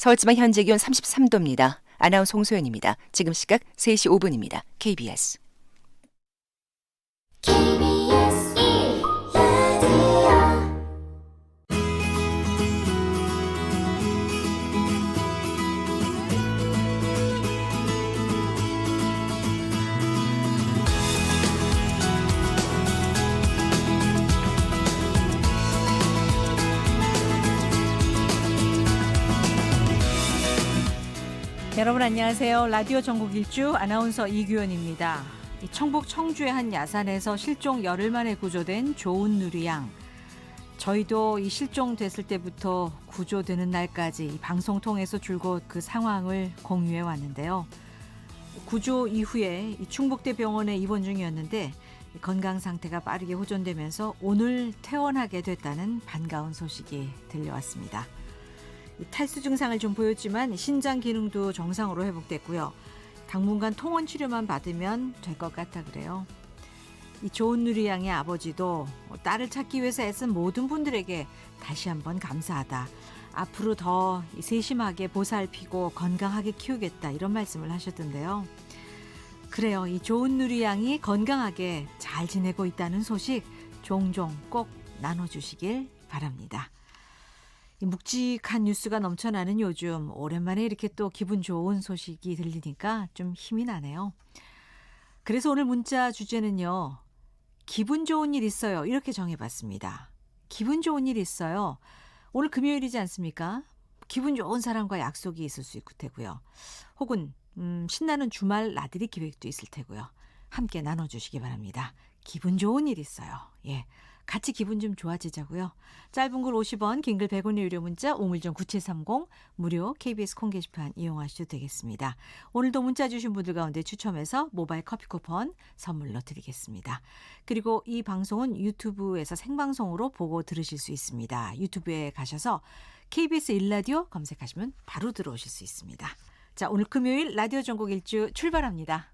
서울지방 현재 기온 33도입니다. 아나운서 홍소연입니다. 지금 시각 3시 5분입니다. KBS. 여러분 안녕하세요. 라디오 전국 일주 아나운서 이규현입니다. 청북 청주의 한 야산에서 실종 열흘 만에 구조된 조은누리 양. 저희도 이 실종됐을 때부터 구조되는 날까지 방송 통해서 줄곧 그 상황을 공유해 왔는데요. 구조 이후에 충북대 병원에 입원 중이었는데 건강 상태가 빠르게 호전되면서 오늘 퇴원하게 됐다는 반가운 소식이 들려왔습니다. 탈수 증상을 좀 보였지만 신장 기능도 정상으로 회복됐고요. 당분간 통원 치료만 받으면 될 것 같다 그래요. 이 조은누리 양의 아버지도 딸을 찾기 위해서 애쓴 모든 분들에게 다시 한번 감사하다. 앞으로 더 세심하게 보살피고 건강하게 키우겠다 이런 말씀을 하셨던데요. 그래요. 이 조은누리 양이 건강하게 잘 지내고 있다는 소식 종종 꼭 나눠주시길 바랍니다. 이 묵직한 뉴스가 넘쳐나는 요즘 오랜만에 이렇게 또 기분 좋은 소식이 들리니까 좀 힘이 나네요. 그래서 오늘 문자 주제는요. 기분 좋은 일 있어요. 이렇게 정해봤습니다. 기분 좋은 일 있어요. 오늘 금요일이지 않습니까? 기분 좋은 사람과 약속이 있을 수 있을 테고요. 혹은 신나는 주말 나들이 계획도 있을 테고요. 함께 나눠주시기 바랍니다. 기분 좋은 일 있어요. 예. 같이 기분 좀 좋아지자고요. 짧은 글 50원, 긴 글 100원의 유료 문자, 우물정 9730, 무료 KBS 콩 게시판 이용하셔도 되겠습니다. 오늘도 문자 주신 분들 가운데 추첨해서 모바일 커피 쿠폰 선물로 드리겠습니다. 그리고 이 방송은 유튜브에서 생방송으로 보고 들으실 수 있습니다. 유튜브에 가셔서 KBS 1라디오 검색하시면 바로 들어오실 수 있습니다. 자, 오늘 금요일 라디오 전국 일주 출발합니다.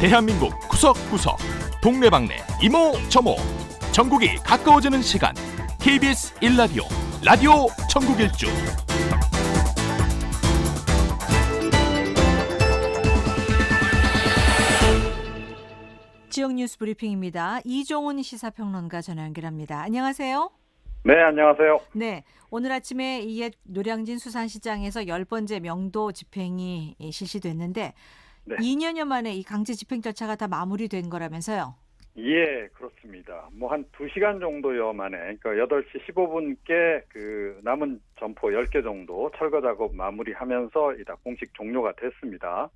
대한민국 구석구석 동네방네 이모저모 전국이 가까워지는 시간 KBS 1라디오 라디오 전국 일주. 지역 뉴스 브리핑입니다. 이종훈 시사평론가 전화 연결합니다. 안녕하세요. 네, 안녕하세요. 네, 오늘 아침에 이 노량진 수산시장에서 10번째 명도 집행이 실시됐는데 네. 2년여 만에 이 강제 집행 절차가 다 마무리된 거라면서요? 예, 그렇습니다. 뭐 한 2시간 정도여 만에, 그러니까 8시 15분께 그 남은 점포 10개 정도 철거 작업 마무리하면서 이다 공식 종료가 됐습니다.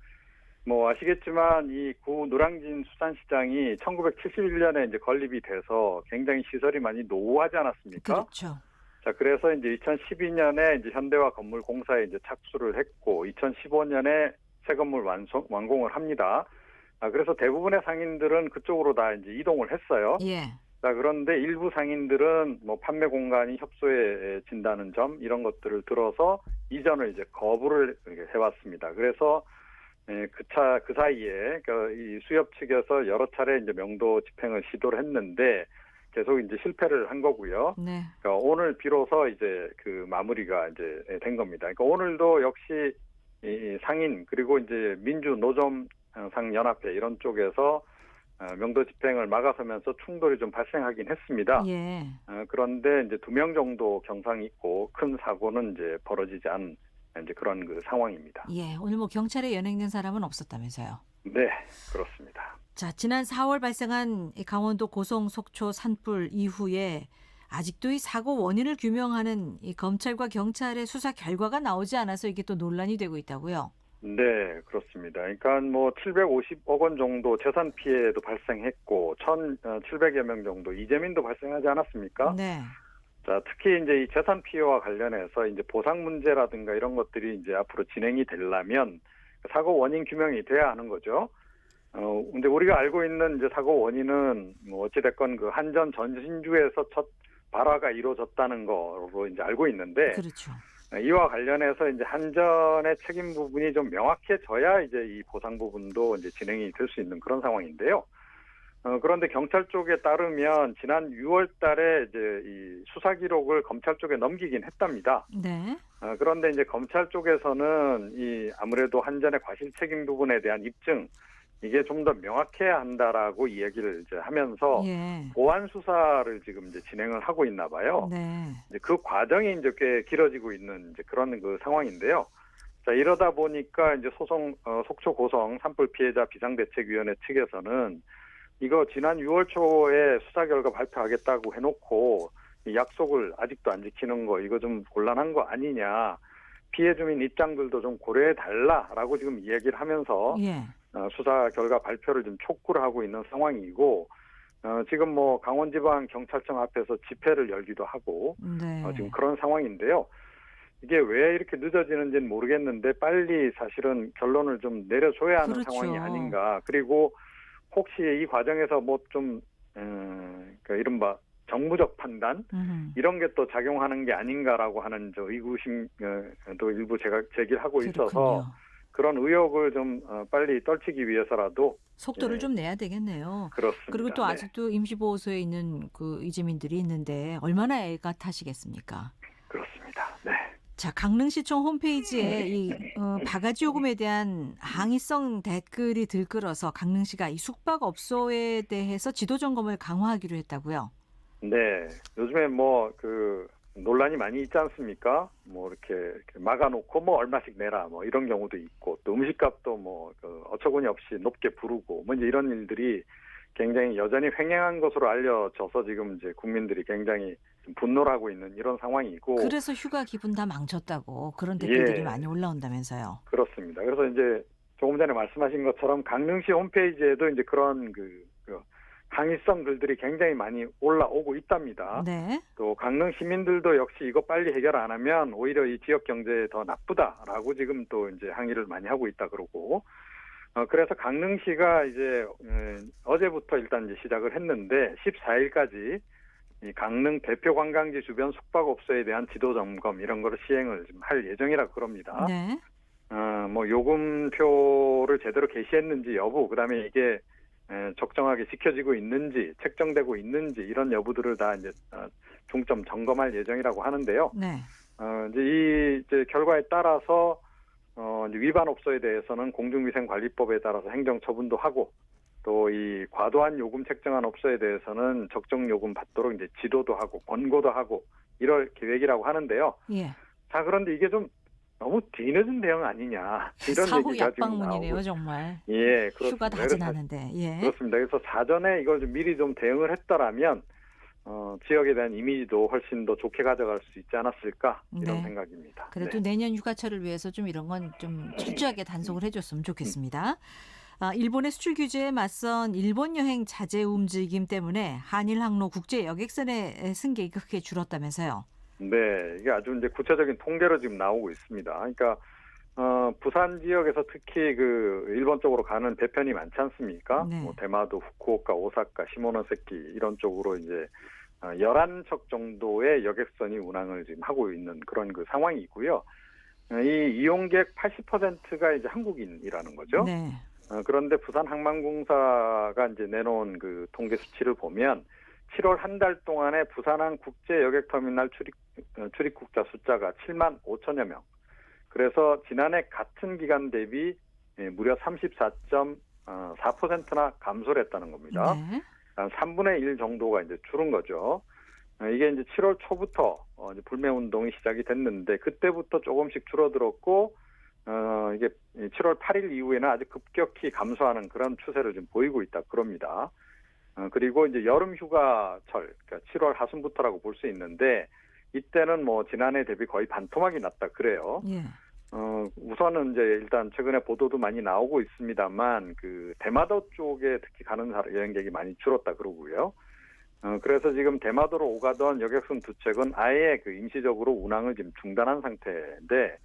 뭐 아시겠지만 이 구 노량진 수산시장이 1971년에 이제 건립이 돼서 굉장히 시설이 많이 노후하지 않았습니까? 그렇죠. 자, 그래서 이제 2012년에 이제 현대화 건물 공사에 이제 착수를 했고 2015년에 새 건물 완공을 합니다. 그래서 대부분의 상인들은 그쪽으로 다 이제 이동을 했어요. 예. 자, 그런데 일부 상인들은 뭐 판매 공간이 협소해진다는 점 이런 것들을 들어서 이전을 이제 거부를 해왔습니다. 그래서 그 사이에 이 수협 측에서 여러 차례 이제 명도 집행을 시도를 했는데 계속 이제 실패를 한 거고요. 네. 그러니까 오늘 비로소 이제 그 마무리가 이제 된 겁니다. 그러니까 오늘도 역시 이 상인 그리고 이제 민주노점상연합회 이런 쪽에서 명도 집행을 막아서면서 충돌이 좀 발생하긴 했습니다. 예. 그런데 이제 2명 정도 경상이 있고 큰 사고는 이제 벌어지지 않은 이제 그런 그 상황입니다. 예. 오늘 뭐 경찰에 연행된 사람은 없었다면서요? 네, 그렇습니다. 자, 지난 4월 발생한 이 강원도 고성 속초 산불 이후에 아직도 이 사고 원인을 규명하는 이 검찰과 경찰의 수사 결과가 나오지 않아서 이게 또 논란이 되고 있다고요? 네, 그렇습니다. 그러니까 뭐 750억 원 정도 재산 피해도 발생했고 1,700여 명 정도 이재민도 발생하지 않았습니까? 네. 자, 특히 이제 이 재산 피해와 관련해서 이제 보상 문제라든가 이런 것들이 이제 앞으로 진행이 되려면 사고 원인 규명이 돼야 하는 거죠. 근데 우리가 알고 있는 이제 사고 원인은 뭐 어찌됐건 그 한전 전신주에서 첫 발화가 이루어졌다는 거로 이제 알고 있는데. 그렇죠. 이와 관련해서 이제 한전의 책임 부분이 좀 명확해져야 이제 이 보상 부분도 이제 진행이 될 수 있는 그런 상황인데요. 그런데 경찰 쪽에 따르면 지난 6월 달에 이제 이 수사 기록을 검찰 쪽에 넘기긴 했답니다. 네. 그런데 이제 검찰 쪽에서는 이 아무래도 한전의 과실 책임 부분에 대한 입증 이게 좀 더 명확해야 한다라고 이야기를 이제 하면서 예. 보완 수사를 지금 이제 진행을 하고 있나 봐요. 네. 이제 그 과정이 이제 꽤 길어지고 있는 이제 그런 그 상황인데요. 자, 이러다 보니까 이제 속초 고성 산불 피해자 비상대책위원회 측에서는 이거 지난 6월 초에 수사 결과 발표하겠다고 해놓고 이 약속을 아직도 안 지키는 거 이거 좀 곤란한 거 아니냐. 피해 주민 입장들도 좀 고려해 달라라고 지금 이야기를 하면서 예. 수사 결과 발표를 좀 촉구를 하고 있는 상황이고 지금 뭐 강원지방경찰청 앞에서 집회를 열기도 하고 네. 지금 그런 상황인데요. 이게 왜 이렇게 늦어지는지는 모르겠는데 빨리 사실은 결론을 좀 내려줘야 하는 그렇죠. 상황이 아닌가. 그리고 혹시 이 과정에서 뭐 좀 그러니까 이른바 정무적 판단 이런 게 또 작용하는 게 아닌가라고 하는 저 의구심도 일부 제가 제기를 하고 있어서 그렇군요. 그런 의혹을 좀 빨리 떨치기 위해서라도 속도를 예. 좀 내야 되겠네요. 그렇습니다. 그리고 또 네. 아직도 임시보호소에 있는 그 이재민들이 있는데 얼마나 애가 타시겠습니까? 그렇습니다. 네. 자, 강릉시청 홈페이지에 이 바가지 요금에 대한 항의성 댓글이 들끓어서 강릉시가 이 숙박업소에 대해서 지도 점검을 강화하기로 했다고요. 네. 요즘에 뭐 그 논란이 많이 있지 않습니까? 뭐 이렇게 막아놓고 뭐 얼마씩 내라 뭐 이런 경우도 있고 또 음식값도 뭐 그 어처구니 없이 높게 부르고 뭐 이제 이런 일들이 굉장히 여전히 횡행한 것으로 알려져서 지금 이제 국민들이 굉장히 좀 분노를 하고 있는 이런 상황이고. 그래서 휴가 기분 다 망쳤다고 그런 댓글들이 예. 많이 올라온다면서요. 그렇습니다. 그래서 이제 조금 전에 말씀하신 것처럼 강릉시 홈페이지에도 이제 그런 그 항의성 글들이 굉장히 많이 올라오고 있답니다. 네. 또 강릉 시민들도 역시 이거 빨리 해결 안 하면 오히려 이 지역 경제에 더 나쁘다라고 지금 또 이제 항의를 많이 하고 있다 그러고. 그래서 강릉시가 이제 어제부터 일단 이제 시작을 했는데 14일까지 이 강릉 대표 관광지 주변 숙박업소에 대한 지도 점검 이런 거를 시행을 지금 할 예정이라고 그럽니다. 네. 뭐 요금표를 제대로 게시했는지 여부, 그다음에 이게 적정하게 지켜지고 있는지, 책정되고 있는지 이런 여부들을 다 이제 중점 점검할 예정이라고 하는데요. 네. 이제 이제 결과에 따라서 이제 위반 업소에 대해서는 공중위생관리법에 따라서 행정처분도 하고 또 이 과도한 요금 책정한 업소에 대해서는 적정 요금 받도록 이제 지도도 하고 권고도 하고 이럴 계획이라고 하는데요. 예. 자, 그런데 이게 좀 너무 뒤늦은 대응 아니냐 이런 사후 얘기가 지금 약방문이네요, 나오고. 정말. 예, 그렇습니다. 휴가 다 지나는데. 예. 그렇습니다. 그래서 사전에 이걸 좀 미리 좀 대응을 했더라면 지역에 대한 이미지도 훨씬 더 좋게 가져갈 수 있지 않았을까 이런 네. 생각입니다. 그래도 네. 내년 휴가철을 위해서 좀 이런 건 좀 철저하게 단속을 해줬으면 좋겠습니다. 일본의 수출 규제에 맞선 일본 여행 자제 움직임 때문에 한일 항로 국제 여객선의 승객이 크게 줄었다면서요. 네, 이게 아주 이제 구체적인 통계로 지금 나오고 있습니다. 그러니까 부산 지역에서 특히 그 일본 쪽으로 가는 배편이 많지 않습니까? 네. 뭐 대마도, 후쿠오카, 오사카, 시모노세키 이런 쪽으로 이제 11척 정도의 여객선이 운항을 지금 하고 있는 그런 그 상황이고요. 이 이용객 80%가 이제 한국인이라는 거죠. 네. 그런데 부산항만공사가 이제 내놓은 그 통계 수치를 보면 7월 한 달 동안에 부산항 국제 여객터미널 출입국자 숫자가 7만 5천여 명. 그래서 지난해 같은 기간 대비 무려 34.4%나 감소를 했다는 겁니다. 네. 한 3분의 1 정도가 이제 줄은 거죠. 이게 이제 7월 초부터 이제 불매 운동이 시작이 됐는데 그때부터 조금씩 줄어들었고 이게 7월 8일 이후에는 아주 급격히 감소하는 그런 추세를 좀 보이고 있다 그럽니다. 그리고 이제 여름 휴가철, 그러니까 7월 하순부터라고 볼 수 있는데 이때는 뭐 지난해 대비 거의 반토막이 났다 그래요. 예. 우선은 이제 일단 최근에 보도도 많이 나오고 있습니다만 그 대마도 쪽에 특히 가는 여행객이 많이 줄었다 그러고요. 그래서 지금 대마도로 오가던 여객선 두 척은 아예 그 임시적으로 운항을 지금 중단한 상태인데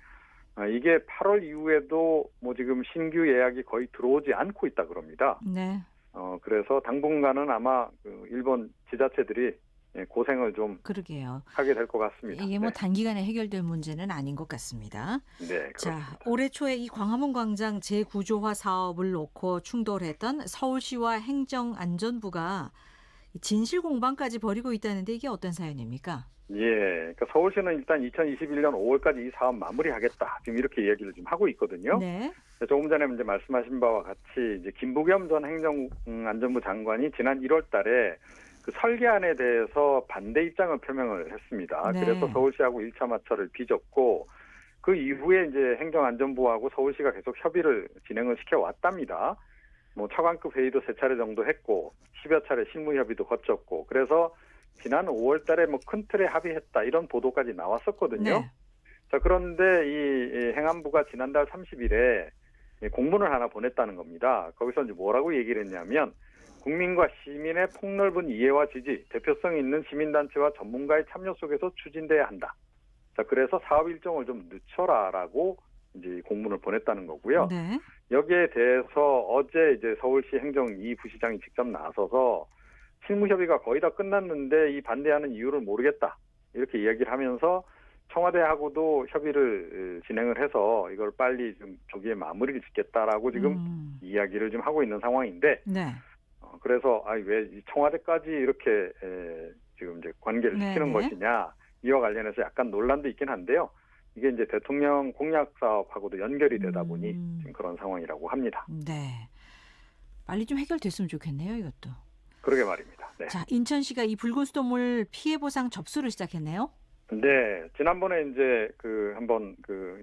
이게 8월 이후에도 뭐 지금 신규 예약이 거의 들어오지 않고 있다 그럽니다. 네. 그래서 당분간은 아마 그 일본 지자체들이 고생을 좀 그러게요. 하게 될 것 같습니다. 이게 뭐 네. 단기간에 해결될 문제는 아닌 것 같습니다. 네, 자, 그렇습니다. 올해 초에 이 광화문 광장 재구조화 사업을 놓고 충돌했던 서울시와 행정안전부가 진실 공방까지 벌이고 있다는데 이게 어떤 사연입니까? 예, 그러니까 서울시는 일단 2021년 5월까지 이 사업 마무리하겠다. 지금 이렇게 이야기를 좀 하고 있거든요. 네. 조금 전에 이제 말씀하신 바와 같이 이제 김부겸 전 행정안전부 장관이 지난 1월달에 그 설계안에 대해서 반대 입장을 표명을 했습니다. 네. 그래서 서울시하고 1차 마찰을 빚었고 그 이후에 이제 행정안전부하고 서울시가 계속 협의를 진행을 시켜 왔답니다. 뭐 차관급 회의도 3차례 정도 했고 10여 차례 실무 협의도 거쳤고 그래서 지난 5월달에 뭐 큰 틀에 합의했다 이런 보도까지 나왔었거든요. 네. 자, 그런데 이 행안부가 지난달 30일에 공문을 하나 보냈다는 겁니다. 거기서 이제 뭐라고 얘기를 했냐면 국민과 시민의 폭넓은 이해와 지지, 대표성 있는 시민단체와 전문가의 참여 속에서 추진돼야 한다. 자, 그래서 사업 일정을 좀 늦춰라라고 이제 공문을 보냈다는 거고요. 네. 여기에 대해서 어제 이제 서울시 행정 2 부시장이 직접 나서서 실무 협의가 거의 다 끝났는데 이 반대하는 이유를 모르겠다. 이렇게 이야기를 하면서 청와대하고도 협의를 진행을 해서 이걸 빨리 좀 조기에 마무리를 짓겠다라고 지금 이야기를 좀 하고 있는 상황인데 네. 그래서 왜 청와대까지 이렇게 지금 이제 관계를 시키는 네네. 것이냐 이와 관련해서 약간 논란도 있긴 한데요. 이게 이제 대통령 공약 사업하고도 연결이 되다 보니 지금 그런 상황이라고 합니다. 네. 빨리 좀 해결됐으면 좋겠네요, 이것도. 그러게 말입니다. 네. 자, 인천시가 이 붉은 수돗물 피해 보상 접수를 시작했네요. 네, 지난번에 이제 한번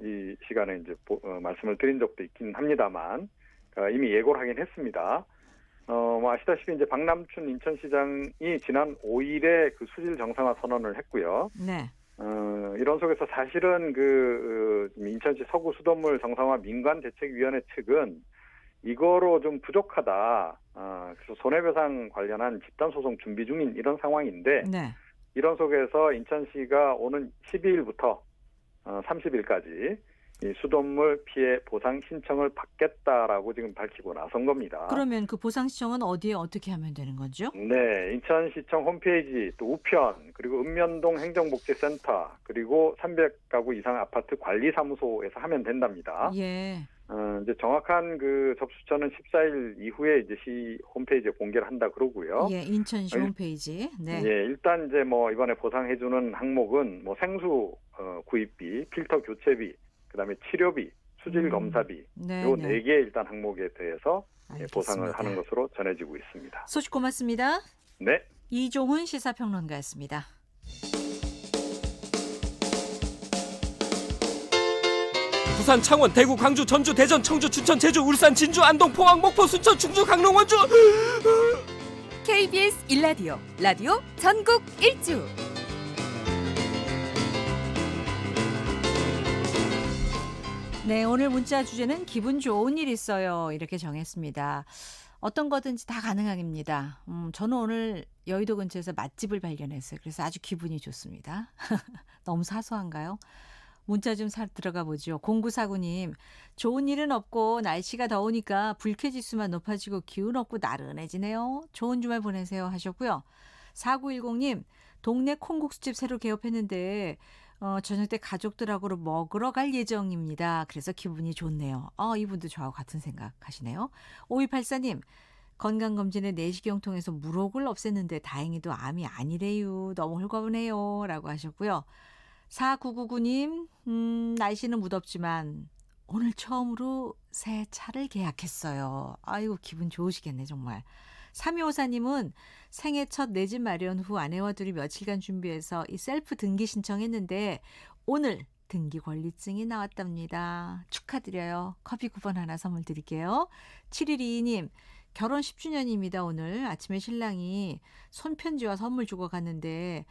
이 시간에 이제 말씀을 드린 적도 있긴 합니다만 이미 예고를 하긴 했습니다. 뭐 아시다시피 이제 박남춘 인천시장이 지난 5일에 그 수질 정상화 선언을 했고요. 네. 이런 속에서 사실은 인천시 서구 수돗물 정상화 민관대책위원회 측은 이거로 좀 부족하다. 그래서 손해배상 관련한 집단소송 준비 중인 이런 상황인데 네. 이런 속에서 인천시가 오는 12일부터 30일까지 이 수돗물 피해 보상 신청을 받겠다라고 지금 밝히고 나선 겁니다. 그러면 그 보상 신청은 어디에 어떻게 하면 되는 거죠? 네, 인천시청 홈페이지 또 우편 그리고 읍면동 행정복지센터 그리고 300가구 이상 아파트 관리사무소에서 하면 된답니다. 예. 이제 정확한 그 접수처는 14일 이후에 이제 시 홈페이지에 공개를 한다 그러고요. 예, 인천시 홈페이지. 네. 예, 일단 이제 뭐 이번에 보상해주는 항목은 뭐 생수 구입비, 필터 교체비, 그다음에 치료비, 수질 검사비 네, 요 네. 4개 일단 항목에 대해서 보상을 알겠습니다. 하는 것으로 전해지고 있습니다. 소식 고맙습니다. 네. 이종훈 시사평론가였습니다. 부산, 창원, 대구, 광주, 전주, 대전, 청주, 춘천, 제주, 울산, 진주, 안동, 포항, 목포, 순천, 충주, 강릉, 원주. KBS 1라디오 라디오 전국 일주. 네, 오늘 문자 주제는 기분 좋은 일 있어요. 이렇게 정했습니다. 어떤 거든지 다 가능합니다. 저는 오늘 여의도 근처에서 맛집을 발견했어요. 그래서 아주 기분이 좋습니다. 너무 사소한가요? 문자 좀 들어가 보죠. 0949님, 좋은 일은 없고 날씨가 더우니까 불쾌지수만 높아지고 기운 없고 나른해지네요. 좋은 주말 보내세요 하셨고요. 4910님, 동네 콩국수집 새로 개업했는데 저녁 때 가족들하고 먹으러 갈 예정입니다. 그래서 기분이 좋네요. 이분도 저하고 같은 생각 하시네요. 5284님, 건강검진에 내시경 통해서 물혹을 없앴는데 다행히도 암이 아니래요. 너무 홀가분해요. 라고 하셨고요. 4999님, 날씨는 무덥지만 오늘 처음으로 새 차를 계약했어요. 아이고, 기분 좋으시겠네, 정말. 3254님은 생애 첫 내 집 마련 후 아내와 둘이 며칠간 준비해서 이 셀프 등기 신청했는데 오늘 등기 권리증이 나왔답니다. 축하드려요. 커피 쿠폰 하나 선물 드릴게요. 7122님, 결혼 10주년입니다. 오늘 아침에 신랑이 손편지와 선물 주고 갔는데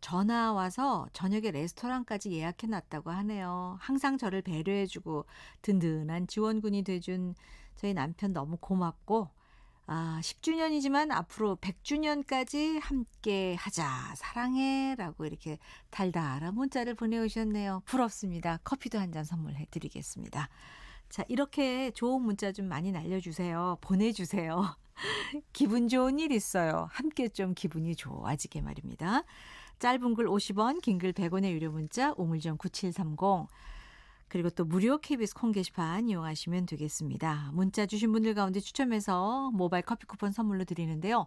전화 와서 저녁에 레스토랑까지 예약해놨다고 하네요. 항상 저를 배려해주고 든든한 지원군이 돼준 저희 남편 너무 고맙고 10주년이지만 앞으로 100주년까지 함께 하자. 사랑해. 라고 이렇게 달달한 문자를 보내오셨네요. 부럽습니다. 커피도 한 잔 선물해 드리겠습니다. 자, 이렇게 좋은 문자 좀 많이 날려주세요. 보내주세요. 기분 좋은 일 있어요. 함께 좀 기분이 좋아지게 말입니다. 짧은 글 50원, 긴 글 100원의 유료 문자 우물정 9730 그리고 또 무료 KBS 콩 게시판 이용하시면 되겠습니다. 문자 주신 분들 가운데 추첨해서 모바일 커피 쿠폰 선물로 드리는데요.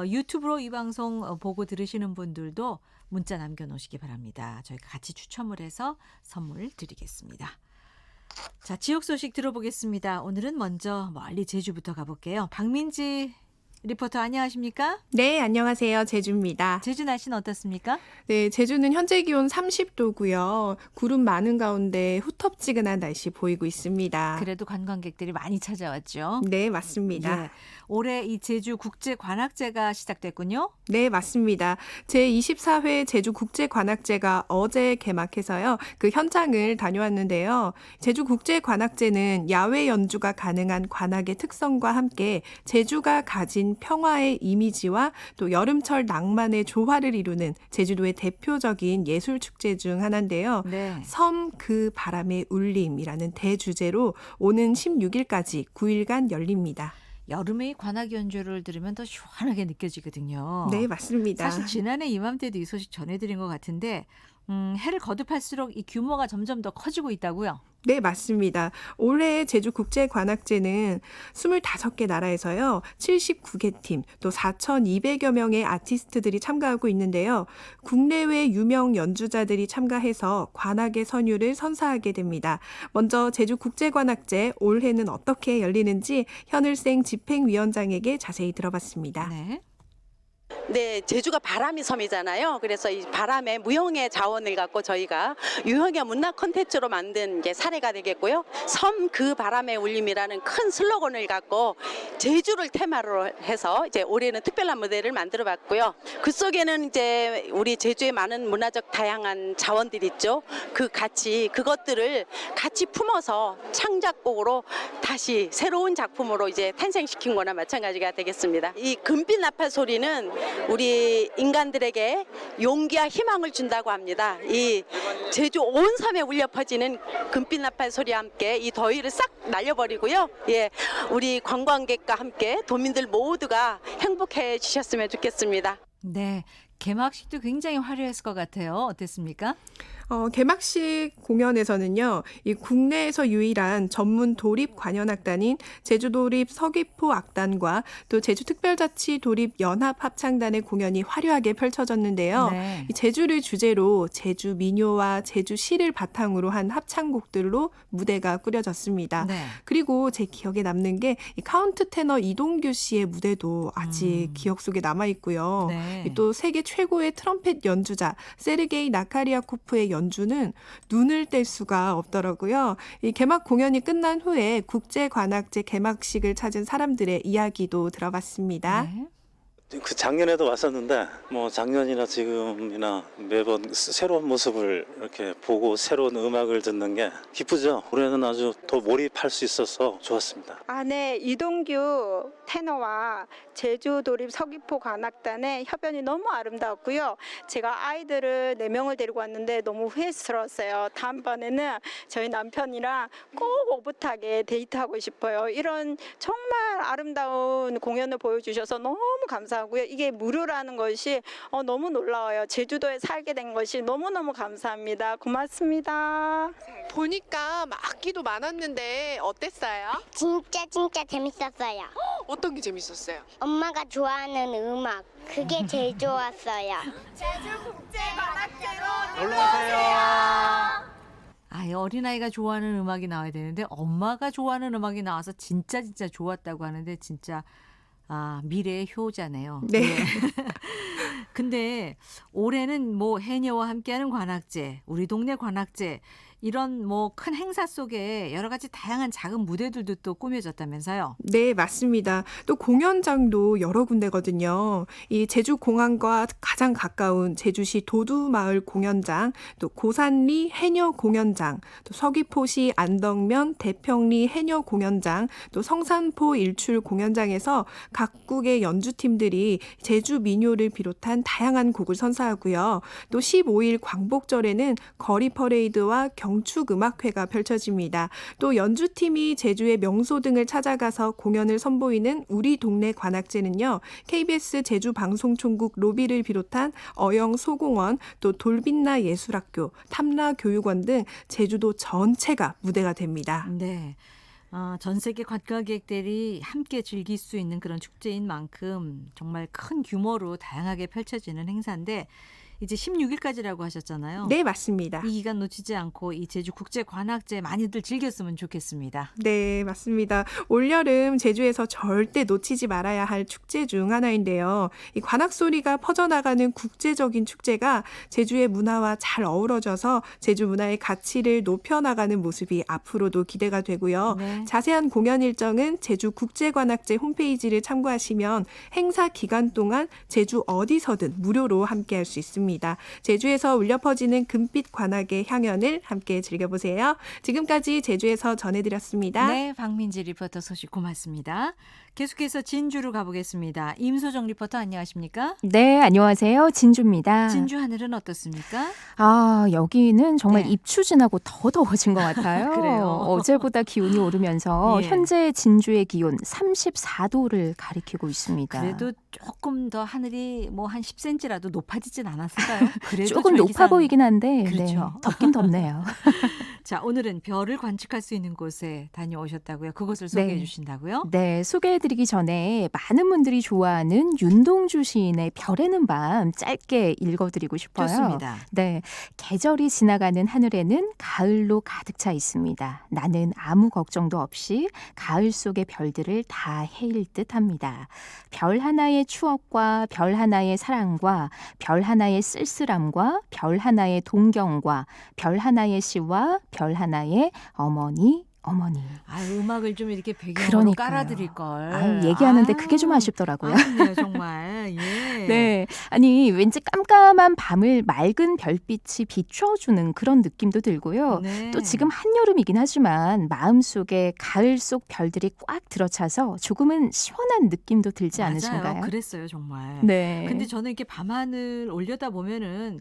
유튜브로 이 방송 보고 들으시는 분들도 문자 남겨놓으시기 바랍니다. 저희가 같이 추첨을 해서 선물 드리겠습니다. 자, 지역 소식 들어보겠습니다. 오늘은 먼저 멀리 제주부터 가볼게요. 박민지 리포터 안녕하십니까? 네, 안녕하세요. 제주입니다. 제주 날씨는 어떻습니까? 네, 제주는 현재 기온 30도고요. 구름 많은 가운데 후텁지근한 날씨 보이고 있습니다. 그래도 관광객들이 많이 찾아왔죠. 네, 맞습니다. 예, 올해 이 제주 국제관악제가 시작됐군요. 네, 맞습니다. 제24회 제주국제관악제가 어제 개막해서요. 그 현장을 다녀왔는데요. 제주국제관악제는 야외 연주가 가능한 관악의 특성과 함께 제주가 가진 평화의 이미지와 또 여름철 낭만의 조화를 이루는 제주도의 대표적인 예술축제 중 하나인데요. 네. 섬 그 바람의 울림이라는 대주제로 오는 16일까지 9일간 열립니다. 여름에 이 관악 연주를 들으면 더 시원하게 느껴지거든요. 네, 맞습니다. 사실 지난해 이맘때도 이 소식 전해드린 것 같은데 해를 거듭할수록 이 규모가 점점 더 커지고 있다고요? 네, 맞습니다. 올해 제주국제관악제는 25개 나라에서요. 79개 팀, 또 4,200여 명의 아티스트들이 참가하고 있는데요. 국내외 유명 연주자들이 참가해서 관악의 선율을 선사하게 됩니다. 먼저 제주국제관악제 올해는 어떻게 열리는지 현을생 집행위원장에게 자세히 들어봤습니다. 네. 네, 제주가 바람이 섬이잖아요. 그래서 이 바람의 무형의 자원을 갖고 저희가 유형의 문화 콘텐츠로 만든 게 사례가 되겠고요. 섬 그 바람의 울림이라는 큰 슬로건을 갖고 제주를 테마로 해서 이제 올해는 특별한 무대를 만들어 봤고요. 그 속에는 이제 우리 제주의 많은 문화적 다양한 자원들이 있죠. 그것들을 같이 품어서 창작곡으로 다시 새로운 작품으로 이제 탄생시킨 거나 마찬가지가 되겠습니다. 이 금빛 나팔 소리는 우리 인간들에게 용기와 희망을 준다고 합니다. 이 제주 온 섬에 울려 퍼지는 금빛 나팔 소리와 함께 이 더위를 싹 날려버리고요. 예, 우리 관광객과 함께 도민들 모두가 행복해 주셨으면 좋겠습니다. 네. 개막식도 굉장히 화려했을 것 같아요. 어땠습니까? 개막식 공연에서는요, 이 국내에서 유일한 전문 도립 관현악단인 제주도립 서귀포 악단과 또 제주특별자치 도립 연합합창단의 공연이 화려하게 펼쳐졌는데요. 네. 이 제주를 주제로 제주 민요와 제주 시를 바탕으로 한 합창곡들로 무대가 꾸려졌습니다. 네. 그리고 제 기억에 남는 게 이 카운트 테너 이동규 씨의 무대도 아직 기억 속에 남아 있고요. 네. 또 세계 최고의 트럼펫 연주자 세르게이 나카리아코프의 연주는 눈을 뗄 수가 없더라고요. 이 개막 공연이 끝난 후에 국제관악제 개막식을 찾은 사람들의 이야기도 들어봤습니다. 네. 그 작년에도 왔었는데 뭐 작년이나 지금이나 매번 새로운 모습을 이렇게 보고 새로운 음악을 듣는 게 기쁘죠. 올해는 아주 더 몰입할 수 있어서 좋았습니다. 네, 이동규 테너와 제주도립 서귀포 관악단의 협연이 너무 아름다웠고요. 제가 아이들을 4명을 데리고 왔는데 너무 후회스러웠어요. 다음번에는 저희 남편이랑 꼭 오붓하게 데이트하고 싶어요. 이런 정말 아름다운 공연을 보여주셔서 너무 감사하고요. 이게 무료라는 것이 너무 놀라워요. 제주도에 살게 된 것이 너무너무 감사합니다. 고맙습니다. 보니까 막 악기도 많았는데 어땠어요? 진짜 재밌었어요. 어떤 게 재밌었어요? 엄마가 좋아하는 음악 그게 제일 좋았어요. 이 어린아이가 좋아하는 음악이 나와야 되는데 엄마가 좋아하는 음악이 나와서 진짜 좋았다고 하는데 진짜 미래의 효자네요. 네. 예. 근데 올해는 뭐 해녀와 함께하는 관악제, 우리 동네 관악제 이런 뭐 큰 행사 속에 여러 가지 다양한 작은 무대들도 또 꾸며졌다면서요. 네, 맞습니다. 또 공연장도 여러 군데거든요. 이 제주공항과 가장 가까운 제주시 도두마을 공연장, 또 고산리 해녀 공연장, 또 서귀포시 안덕면 대평리 해녀 공연장, 또 성산포 일출 공연장에서 각국의 연주팀들이 제주 민요를 비롯한 다양한 곡을 선사하고요. 또 15일 광복절에는 거리 퍼레이드와 경축음악회가 펼쳐집니다. 또 연주팀이 제주의 명소 등을 찾아가서 공연을 선보이는 우리 동네 관악제는요. KBS 제주방송총국 로비를 비롯한 어영 소공원, 또 돌빛나 예술학교, 탐라교육원 등 제주도 전체가 무대가 됩니다. 네. 전 세계 관광객들이 함께 즐길 수 있는 그런 축제인 만큼 정말 큰 규모로 다양하게 펼쳐지는 행사인데 이제 16일까지라고 하셨잖아요. 네, 맞습니다. 이 기간 놓치지 않고 이 제주 국제관악제 많이들 즐겼으면 좋겠습니다. 네, 맞습니다. 올여름 제주에서 절대 놓치지 말아야 할 축제 중 하나인데요. 이 관악소리가 퍼져나가는 국제적인 축제가 제주의 문화와 잘 어우러져서 제주 문화의 가치를 높여나가는 모습이 앞으로도 기대가 되고요. 네. 자세한 공연 일정은 제주 국제관악제 홈페이지를 참고하시면 행사 기간 동안 제주 어디서든 무료로 함께할 수 있습니다. 제주에서 울려 퍼지는 금빛 관악의 향연을 함께 즐겨보세요. 지금까지 제주에서 전해드렸습니다. 네, 박민지 리포터 소식 고맙습니다. 계속해서 진주로 가보겠습니다. 임소정 리포터 안녕하십니까? 네, 안녕하세요. 진주입니다. 진주 하늘은 어떻습니까? 여기는 정말 네. 입추진하고 더 더워진 것 같아요. 그래요? 어제보다 기온이 오르면서 예. 현재 진주의 기온 34도를 가리키고 있습니다. 그래도 조금 더 하늘이 뭐 한 10cm라도 높아지진 않았을까요? 그래도 조금 좀 높아 보이긴 한데 그렇죠. 네, 덥긴 덥네요. 자, 오늘은 별을 관측할 수 있는 곳에 다녀오셨다고요. 그곳을 소개해 네. 주신다고요? 네, 소개해드리기 전에 많은 분들이 좋아하는 윤동주 시인의 별에는 밤 짧게 읽어드리고 싶어요. 좋습니다. 네, 계절이 지나가는 하늘에는 가을로 가득 차 있습니다. 나는 아무 걱정도 없이 가을 속의 별들을 다 헤일 듯합니다. 별 하나의 추억과 별 하나의 사랑과 별 하나의 쓸쓸함과 별 하나의 동경과 별 하나의 시와 별 하나의 어머니. 음악을 좀 이렇게 배경으로 그러니까요. 깔아드릴 걸. 얘기하는데 그게 좀 아쉽더라고요. 아쉽네요, 정말. 예. 네. 아니, 왠지 깜깜한 밤을 맑은 별빛이 비춰주는 그런 느낌도 들고요. 네. 또 지금 한여름이긴 하지만 마음속에 가을 속 별들이 꽉 들어차서 조금은 시원한 느낌도 들지 맞아요. 않으신가요? 그랬어요, 정말. 네. 근데 저는 이렇게 밤하늘 올려다 보면은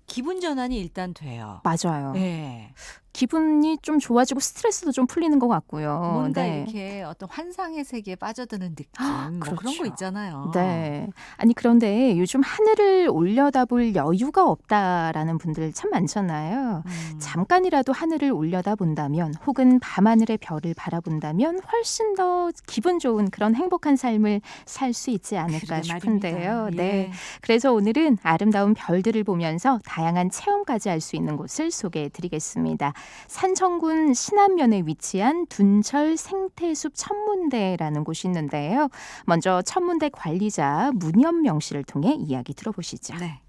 기분 전환이 일단 돼요. 맞아요. 네. 기분이 좀 좋아지고 스트레스도 좀 풀리는 것 같고요. 뭔가 네. 이렇게 어떤 환상의 세계에 빠져드는 느낌 뭐 그런 그렇죠. 거 있잖아요. 네. 아니 그런데 요즘 하늘을 올려다볼 여유가 없다라는 분들 참 많잖아요. 잠깐이라도 하늘을 올려다본다면 혹은 밤하늘의 별을 바라본다면 훨씬 더 기분 좋은 그런 행복한 삶을 살 수 있지 않을까 그러게 싶은데요. 말입니다. 네. 예. 그래서 오늘은 아름다운 별들을 보면서 다양한 체험까지 할 수 있는 곳을 소개해 드리겠습니다. 산청군 신안면에 위치한 둔철 생태숲 천문대라는 곳이 있는데요. 먼저 천문대 관리자 문현명 씨를 통해 이야기 들어보시죠. 네.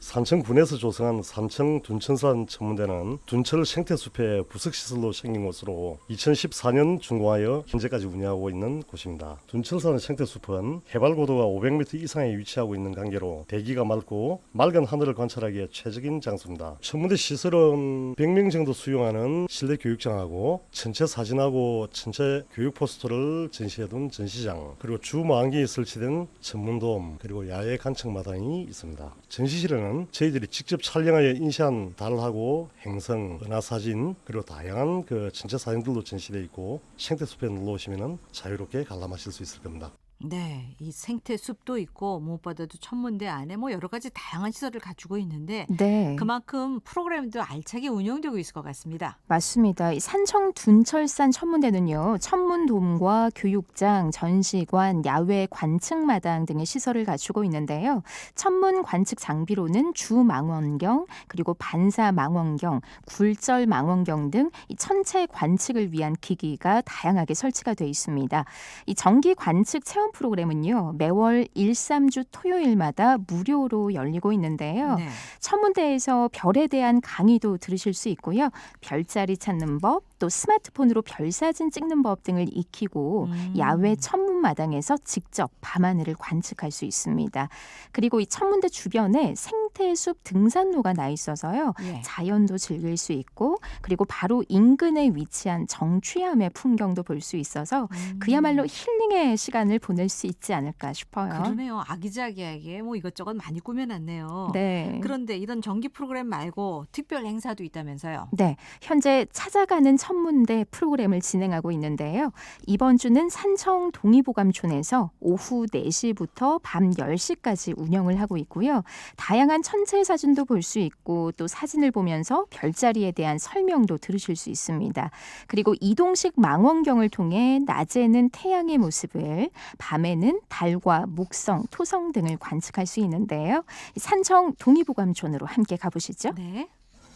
산청군에서 조성한 산청 둔천산 천문대는 둔철 생태숲의 부석시설로 생긴 곳으로 2014년 준공하여 현재까지 운영하고 있는 곳입니다. 둔철산 생태숲은 해발 고도가 500m 이상에 위치하고 있는 관계로 대기가 맑고 맑은 하늘을 관찰하기에 최적인 장소입니다. 천문대 시설은 100명 정도 수용하는 실내 교육장하고 전체 사진하고 전체 교육 포스터를 전시해둔 전시장, 그리고 주망기에 설치된 천문돔, 그리고 야외 관측마당이 있습니다. 전시실에는 저희들이 직접 촬영하여 인시한 달하고 행성, 은하사진, 그리고 다양한 그 전체 사진들도 전시되어 있고 생태숲에 놀러 오시면 자유롭게 관람하실 수 있을 겁니다. 네, 이 생태숲도 있고 무엇보다도 천문대 안에 뭐 여러 가지 다양한 시설을 갖추고 있는데 네. 그만큼 프로그램도 알차게 운영되고 있을 것 같습니다. 맞습니다. 이 산청 둔철산 천문대는요. 천문돔과 교육장, 전시관, 야외 관측마당 등의 시설을 갖추고 있는데요. 천문 관측 장비로는 주망원경, 그리고 반사망원경, 굴절망원경 등 이 천체 관측을 위한 기기가 다양하게 설치가 되어 있습니다. 이 정기 관측 체험 프로그램은요. 매월 1, 3주 토요일마다 무료로 열리고 있는데요. 네. 천문대에서 별에 대한 강의도 들으실 수 있고요. 별자리 찾는 법, 또 스마트폰으로 별사진 찍는 법 등을 익히고 야외 천문마당에서 직접 밤하늘을 관측할 수 있습니다. 그리고 이 천문대 주변에 생태숲 등산로가 나 있어서요. 예. 자연도 즐길 수 있고 그리고 바로 인근에 위치한 정취함의 풍경도 볼 수 있어서 그야말로 힐링의 시간을 보낼 수 있지 않을까 싶어요. 그러네요. 아기자기하게 뭐 이것저것 많이 꾸며놨네요. 네. 그런데 이런 정기 프로그램 말고 특별 행사도 있다면서요? 네, 현재 찾아가는 천문대 프로그램을 진행하고 있는데요. 이번 주는 산청 동의보감촌에서 오후 4시부터 밤 10시까지 운영을 하고 있고요. 다양한 천체 사진도 볼 수 있고 또 사진을 보면서 별자리에 대한 설명도 들으실 수 있습니다. 그리고 이동식 망원경을 통해 낮에는 태양의 모습을, 밤에는 달과 목성, 토성 등을 관측할 수 있는데요. 산청 동의보감촌으로 함께 가보시죠. 네.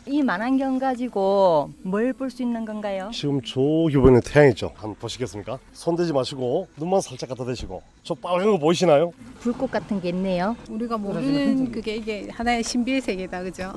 이 망원경 가지고 뭘 볼 수 있는 건가요? 지금 저기 보이는 태양이죠. 한번 보시겠습니까? 손 대지 마시고 눈만 살짝 갖다 대시고 저 빨간 거 보이시나요? 불꽃 같은 게 있네요. 우리가 모르는 그게 이게 하나의 신비의 세계다, 그죠?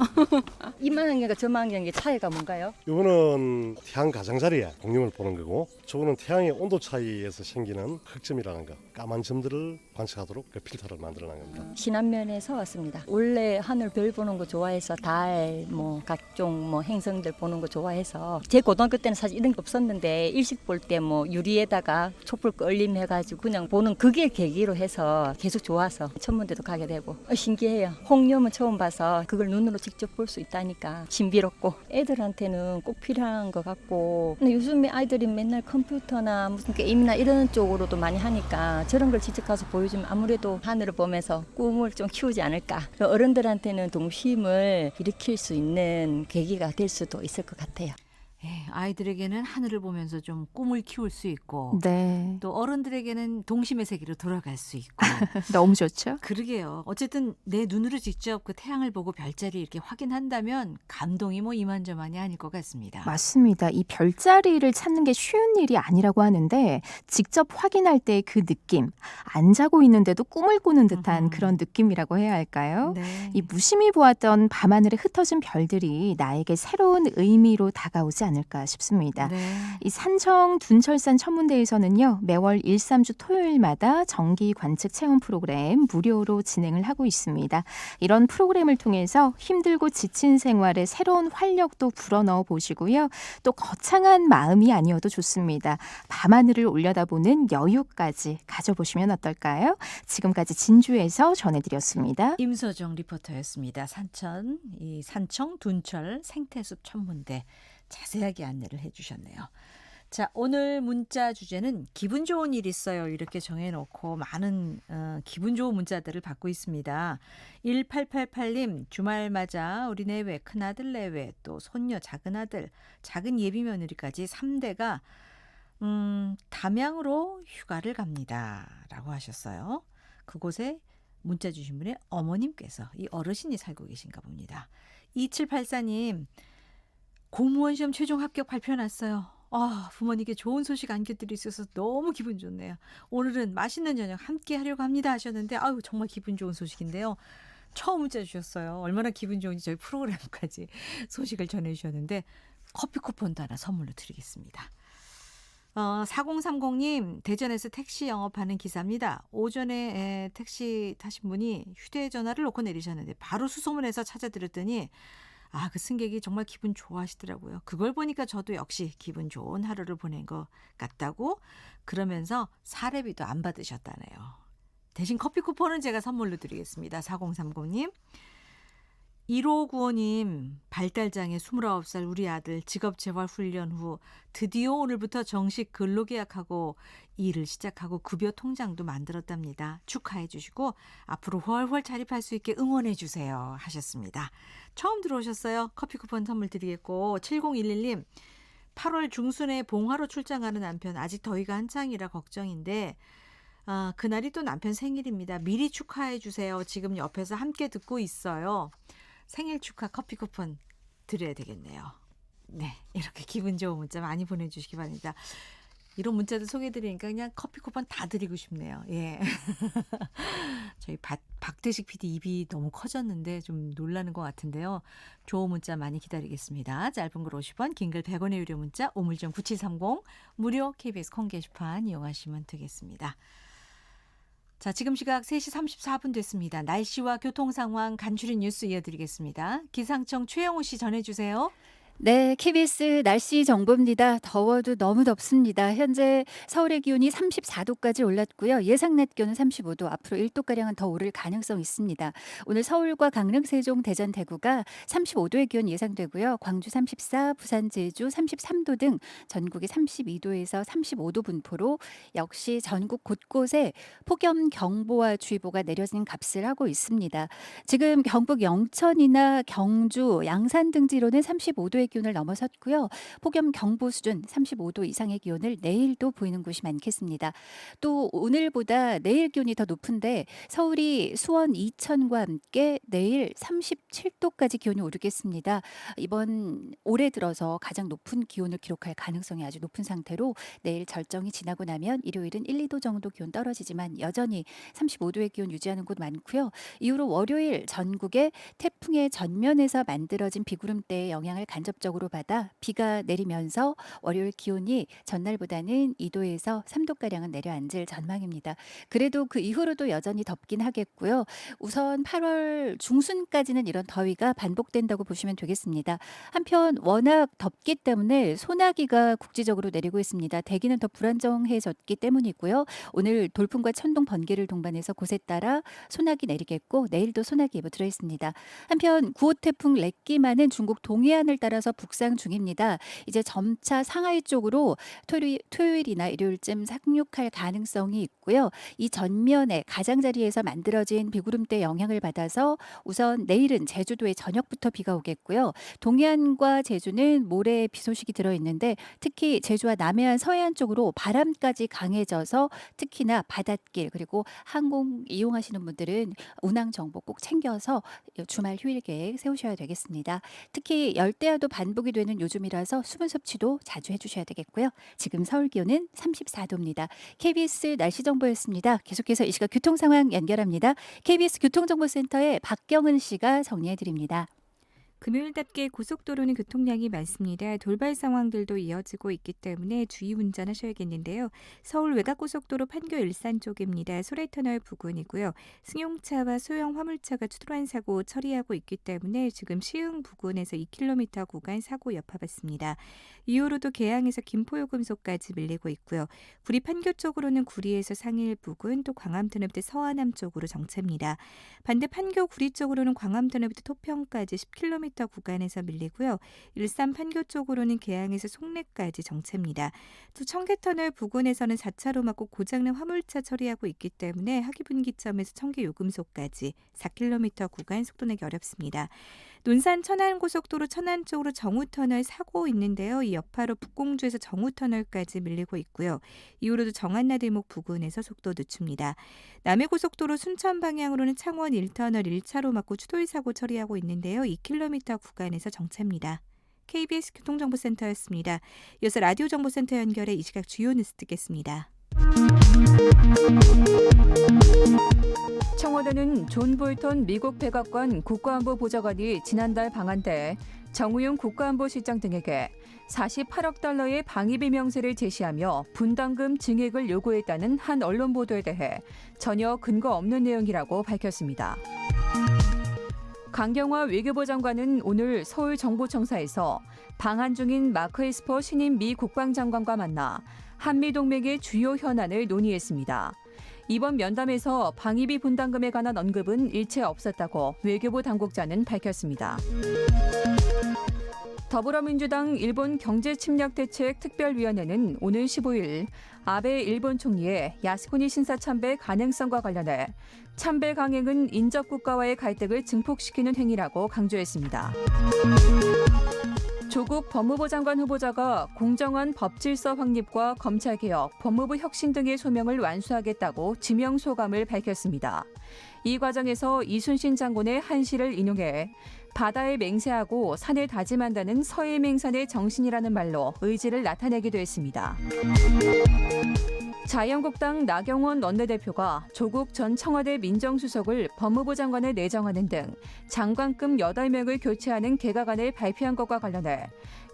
이 망원경과 저 망원경의 차이가 뭔가요? 이거는 태양 가장자리에 공룡을 보는 거고 저거는 태양의 온도 차이에서 생기는 흑점이라는 거, 까만 점들을 관측하도록 그 필터를 만들어낸 겁니다. 신안면에서 왔습니다. 원래 하늘 별 보는 거 좋아해서 달, 뭐 각종 뭐 행성들 보는 거 좋아해서 제 고등학교 때는 사실 이런 게 없었는데 일식 볼 때 뭐 유리에다가 촛불 끌림해가지고 그냥 보는 그게 계기로 해서 계속 좋아서 천문대도 가게 되고 신기해요. 홍룡은 처음 봐서 그걸 눈으로 직접 볼 수 있다니까 신비롭고 애들한테는 꼭 필요한 것 같고 근데 요즘에 아이들이 맨날 컴퓨터나 무슨 게임이나 이런 쪽으로도 많이 하니까 저런 걸 직접 가서 보여주면 아무래도 하늘을 보면서 꿈을 좀 키우지 않을까. 어른들한테는 동심을 일으킬 수 있는 계기가 될 수도 있을 것 같아요. 아이들에게는 하늘을 보면서 좀 꿈을 키울 수 있고 네. 또 어른들에게는 동심의 세계로 돌아갈 수 있고 너무 좋죠? 그러게요. 어쨌든 내 눈으로 직접 그 태양을 보고 별자리 이렇게 확인한다면 감동이 뭐 이만저만이 아닐 것 같습니다. 맞습니다. 이 별자리를 찾는 게 쉬운 일이 아니라고 하는데 직접 확인할 때 그 느낌, 안 자고 있는데도 꿈을 꾸는 듯한 그런 느낌이라고 해야 할까요? 네. 이 무심히 보았던 밤하늘에 흩어진 별들이 나에게 새로운 의미로 다가오지 않을까 싶습니다. 네. 이 산청 둔철산 천문대에서는요, 매월 1, 3주 토요일마다 정기 관측 체험 프로그램 무료로 진행을 하고 있습니다. 이런 프로그램을 통해서 힘들고 지친 생활에 새로운 활력도 불어넣어 보시고요. 또 거창한 마음이 아니어도 좋습니다. 밤하늘을 올려다보는 여유까지 가져보시면 어떨까요? 지금까지 진주에서 전해드렸습니다. 임소정 리포터였습니다. 산청 둔철 생태숲 천문대 자세하게 안내를 해주셨네요. 자, 오늘 문자 주제는 기분 좋은 일 있어요. 이렇게 정해놓고 많은 기분 좋은 문자들을 받고 있습니다. 1888님, 주말 맞아 우리 내외, 큰아들 내외, 또 손녀, 작은아들, 작은 예비며느리까지 3대가 담양으로 휴가를 갑니다. 라고 하셨어요. 그곳에 문자 주신 분의 어머님께서 이 어르신이 살고 계신가 봅니다. 2784님, 공무원 시험 최종 합격 발표 났어요. 부모님께 좋은 소식 안겨드릴 수 있어서 너무 기분 좋네요. 오늘은 맛있는 저녁 함께 하려고 합니다 하셨는데 정말 기분 좋은 소식인데요. 처음 문자 주셨어요. 얼마나 기분 좋은지 저희 프로그램까지 소식을 전해주셨는데 커피 쿠폰도 하나 선물로 드리겠습니다. 4030님, 대전에서 택시 영업하는 기사입니다. 오전에 택시 타신 분이 휴대전화를 놓고 내리셨는데 바로 수소문해서 찾아드렸더니 그 승객이 정말 기분 좋아하시더라고요. 그걸 보니까 저도 역시 기분 좋은 하루를 보낸 것 같다고 그러면서 사례비도 안 받으셨다네요. 대신 커피 쿠폰은 제가 선물로 드리겠습니다. 4030님. 1595님, 발달장애 29살 우리 아들 직업재활훈련 후 드디어 오늘부터 정식 근로계약하고 일을 시작하고 급여 통장도 만들었답니다. 축하해 주시고 앞으로 훨훨 자립할 수 있게 응원해 주세요 하셨습니다. 처음 들어오셨어요. 커피 쿠폰 선물 드리겠고 7011님, 8월 중순에 봉화로 출장하는 남편 아직 더위가 한창이라 걱정인데 그날이 또 남편 생일입니다. 미리 축하해 주세요. 지금 옆에서 함께 듣고 있어요. 생일 축하 커피 쿠폰 드려야 되겠네요. 네, 이렇게 기분 좋은 문자 많이 보내주시기 바랍니다. 이런 문자도 소개해드리니까 그냥 커피 쿠폰 다 드리고 싶네요. 예. 저희 박대식 PD 입이 너무 커졌는데 좀 놀라는 것 같은데요. 좋은 문자 많이 기다리겠습니다. 짧은 글 50원, 긴 글 100원의 유료 문자, 우물정 9730, 무료 KBS 콩 게시판 이용하시면 되겠습니다. 자, 지금 시각 3시 34분 됐습니다. 날씨와 교통 상황 간추린 뉴스 이어드리겠습니다. 기상청 최영우 씨 전해주세요. 네, KBS 날씨 정보입니다. 더워도 너무 덥습니다. 현재 서울의 기온이 34도까지 올랐고요. 예상 낮 기온은 35도, 앞으로 1도가량은 더 오를 가능성이 있습니다. 오늘 서울과 강릉, 세종, 대전, 대구가 35도의 기온 예상되고요. 광주 34, 부산, 제주 33도 등 전국이 32도에서 35도 분포로 역시 전국 곳곳에 폭염경보와 주의보가 내려진 값을 하고 있습니다. 지금 경북 영천이나 경주, 양산 등지로는 35도의 기온을 넘어섰고요. 폭염경보 수준 35도 이상의 기온을 내일도 보이는 곳이 많겠습니다. 또 오늘보다 내일 기온이 더 높은데 서울이 수원, 이천과 함께 내일 37도까지 기온이 오르겠습니다. 이번 올해 들어서 가장 높은 기온을 기록할 가능성이 아주 높은 상태로 내일 절정이 지나고 나면 일요일은 1, 2도 정도 기온 떨어지지만 여전히 35도의 기온 유지하는 곳 많고요. 이후로 월요일 전국에 태풍의 전면에서 만들어진 비구름대의 영향을 간접적으로 받아 비가 내리면서 월요일 기온이 전날보다는 2도에서 3도가량은 내려앉을 전망입니다. 그래도 그 이후로도 여전히 덥긴 하겠고요. 우선 8월 중순까지는 이런 더위가 반복된다고 보시면 되겠습니다. 한편 워낙 덥기 때문에 소나기가 국지적으로 내리고 있습니다. 대기는 더 불안정해졌기 때문이고요. 오늘 돌풍과 천둥, 번개를 동반해서 곳에 따라 소나기 내리겠고 내일도 소나기 예보 들어있습니다. 한편 9호 태풍 렉기만은 중국 동해안을 따라서 북상 중입니다. 이제 점차 상하이 쪽으로 토요일이나 일요일쯤 상륙할 가능성이 있고요. 이 전면에 가장자리에서 만들어진 비구름대 영향을 받아서 우선 내일은 제주도에 저녁부터 비가 오겠고요. 동해안과 제주는 모레 비 소식이 들어있는데 특히 제주와 남해안, 서해안 쪽으로 바람까지 강해져서 특히나 바닷길 그리고 항공 이용하시는 분들은 운항 정보 꼭 챙겨서 주말 휴일 계획 세우셔야 되겠습니다. 특히 열대야도 반복이 되는 요즘이라서 수분 섭취도 자주 해주셔야 되겠고요. 지금 서울 기온은 34도입니다. KBS 날씨 정보였습니다. 계속해서 이 시각 교통 상황 연결합니다. KBS 교통정보센터의 박경은 씨가 정리해드립니다. 금요일답게 고속도로는 교통량이 많습니다. 돌발 상황들도 이어지고 있기 때문에 주의 운전하셔야겠는데요. 서울 외곽고속도로 판교 일산 쪽입니다. 소래터널 부근이고요. 승용차와 소형 화물차가 추돌한 사고 처리하고 있기 때문에 지금 시흥 부근에서 2km 구간 사고 여파받습니다. 이후로도 계양에서 김포요금소까지 밀리고 있고요. 구리 판교 쪽으로는 구리에서 상일 부근 또 광암터널부터 서안암 쪽으로 정체입니다. 반대 판교 구리 쪽으로는 광암터널부터 토평까지 10km 구간에서 밀리고요. 일산 판교 쪽으로는 계양에서 송내까지 정체입니다. 또 청계터널 부근에서는 4차로 막고 고장난 화물차 처리하고 있기 때문에 하기분기점에서 청계요금소까지 4km 구간 속도 내기 어렵습니다. 논산 천안고속도로 천안 쪽으로 정우터널 사고 있는데요. 이 여파로 북공주에서 정우터널까지 밀리고 있고요. 이후로도 정안나들목 부근에서 속도 늦춥니다. 남해고속도로 순천 방향으로는 창원 1터널 1차로 막고 추돌사고 처리하고 있는데요. 2km 구간에서 정체입니다. KBS 교통정보센터였습니다. 이어서 라디오 정보센터 연결해 이 시각 주요 뉴스 듣겠습니다. 청와대는 존 볼턴 미국 백악관 국가안보 보좌관이 지난달 방한때 정우용 국가안보실장 등에게 48억 달러의 방위비 명세를 제시하며 분담금 증액을 요구했다는 한 언론 보도에 대해 전혀 근거 없는 내용이라고 밝혔습니다. 강경화 외교부 장관은 오늘 서울정보청사에서 방한 중인 마크 에스퍼 신임 미 국방장관과 만나 한미동맹의 주요 현안을 논의했습니다. 이번 면담에서 방위비 분담금에 관한 언급은 일체 없었다고 외교부 당국자는 밝혔습니다. 더불어민주당 일본 경제침략대책 특별위원회는 오늘 15일 아베 일본 총리의 야스쿠니 신사 참배 가능성과 관련해 참배 강행은 인접국가와의 갈등을 증폭시키는 행위라고 강조했습니다. 조국 법무부 장관 후보자가 공정한 법질서 확립과 검찰개혁, 법무부 혁신 등의 소명을 완수하겠다고 지명소감을 밝혔습니다. 이 과정에서 이순신 장군의 한시를 인용해 바다에 맹세하고 산에 다짐한다는 서해맹산의 정신이라는 말로 의지를 나타내기도 했습니다. 자유한국당 나경원 원내대표가 조국 전 청와대 민정수석을 법무부 장관에 내정하는 등 장관급 8명을 교체하는 개각안을 발표한 것과 관련해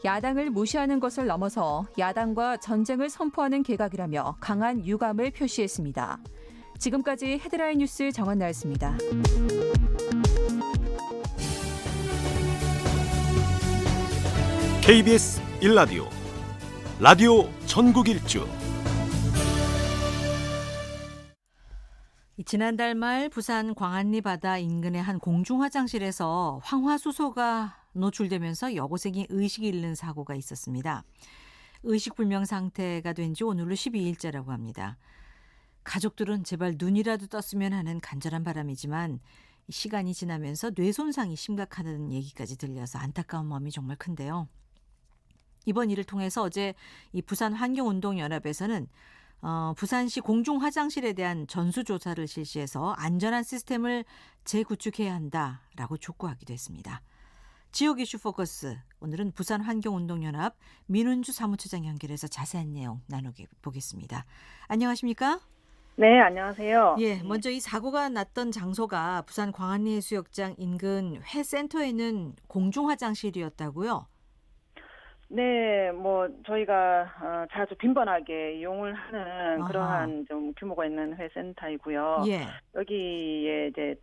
야당을 무시하는 것을 넘어서 야당과 전쟁을 선포하는 개각이라며 강한 유감을 표시했습니다. 지금까지 헤드라인 뉴스 정한나였습니다. KBS 1라디오 라디오 전국 일주. 지난달 말 부산 광안리 바다 인근의 한 공중 화장실에서 황화수소가 노출되면서 여고생이 의식을 잃는 사고가 있었습니다. 의식불명 상태가 된 지 오늘로 12일째라고 합니다. 가족들은 제발 눈이라도 떴으면 하는 간절한 바람이지만 시간이 지나면서 뇌 손상이 심각하다는 얘기까지 들려서 안타까운 마음이 정말 큰데요. 이번 일을 통해서 어제 이 부산환경운동연합에서는 부산시 공중 화장실에 대한 전수조사를 실시해서 안전한 시스템을 재구축해야 한다라고 촉구하기도 했습니다. 지역 이슈 포커스, 오늘은 부산환경운동연합 민은주 사무처장 연결해서 자세한 내용 나눠보겠습니다. 안녕하십니까? 네, 안녕하세요. 예, 먼저 이 사고가 났던 장소가 부산 광안리 해수욕장 인근 회센터에 있는 공중 화장실이었다고요? 네, 뭐 저희가 자주 빈번하게 이용을 하는 그러한 좀 규모가 있는 회센터이고요. 예. 여기에 이제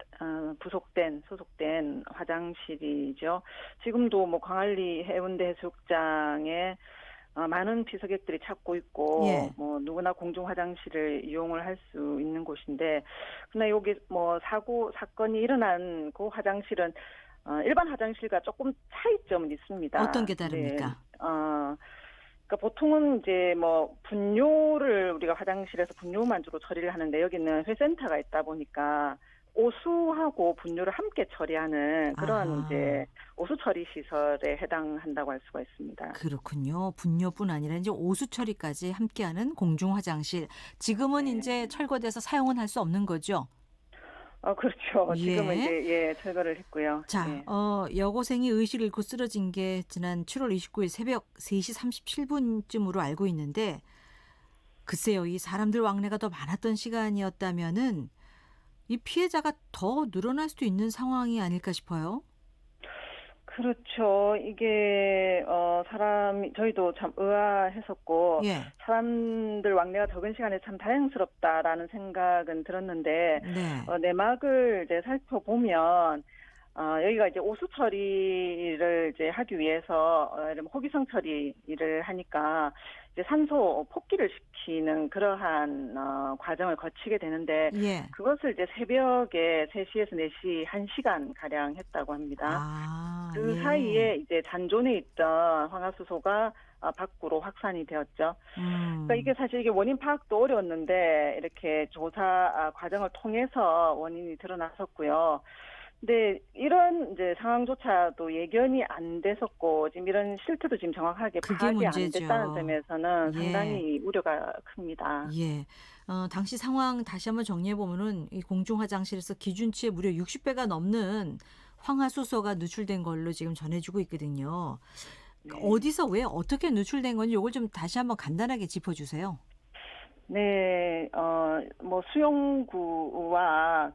소속된 화장실이죠. 지금도 뭐 광안리 해운대 해수욕장에 많은 피서객들이 찾고 있고, 예. 뭐 누구나 공중 화장실을 이용을 할 수 있는 곳인데, 근데 여기 뭐 사건이 일어난 그 화장실은 일반 화장실과 조금 차이점은 있습니다. 어떤 게 다릅니까? 네. 그러니까 보통은 이제 뭐 분뇨를 우리가 화장실에서 분뇨만 주로 처리를 하는데 여기는 회센터가 있다 보니까 오수하고 분뇨를 함께 처리하는 그런 이제 오수 처리 시설에 해당한다고 할 수가 있습니다. 그렇군요. 분뇨뿐 아니라 이제 오수 처리까지 함께하는 공중 화장실. 지금은 이제 철거돼서 사용은 할 수 없는 거죠? 그렇죠. 지금은 예. 이제 철거를 했고요. 자, 예. 여고생이 의식을 잃고 쓰러진 게 지난 7월 29일 새벽 3시 37분쯤으로 알고 있는데, 글쎄요, 이 사람들 왕래가 더 많았던 시간이었다면은 이 피해자가 더 늘어날 수도 있는 상황이 아닐까 싶어요. 그렇죠. 이게 저희도 참 의아했었고 예. 사람들 왕래가 적은 시간에 참 다행스럽다라는 생각은 들었는데 네. 내막을 이제 살펴보면 여기가 이제 오수 처리를 이제 하기 위해서 호기성 처리를 하니까 이제 산소 폭기를 시키는 그러한 과정을 거치게 되는데 예. 그것을 이제 새벽에 3시에서 4시 1시간 가량 했다고 합니다. 그 예. 사이에 이제 잔존에 있던 황화수소가 밖으로 확산이 되었죠. 그러니까 이게 사실 이게 원인 파악도 어려웠는데 이렇게 조사 과정을 통해서 원인이 드러났었고요. 근데 이런 이제 상황조차도 예견이 안 됐었고 지금 이런 실태도 지금 정확하게 파악이 안 됐다는 점에서는 상당히 우려가 큽니다. 예. 당시 상황 다시 한번 정리해 보면은 이 공중 화장실에서 기준치의 무려 60배가 넘는 황화수소가 누출된 걸로 지금 전해지고 있거든요. 네. 어디서 왜 어떻게 누출된 건지 이걸 좀 다시 한번 간단하게 짚어주세요. 네, 뭐 수용구와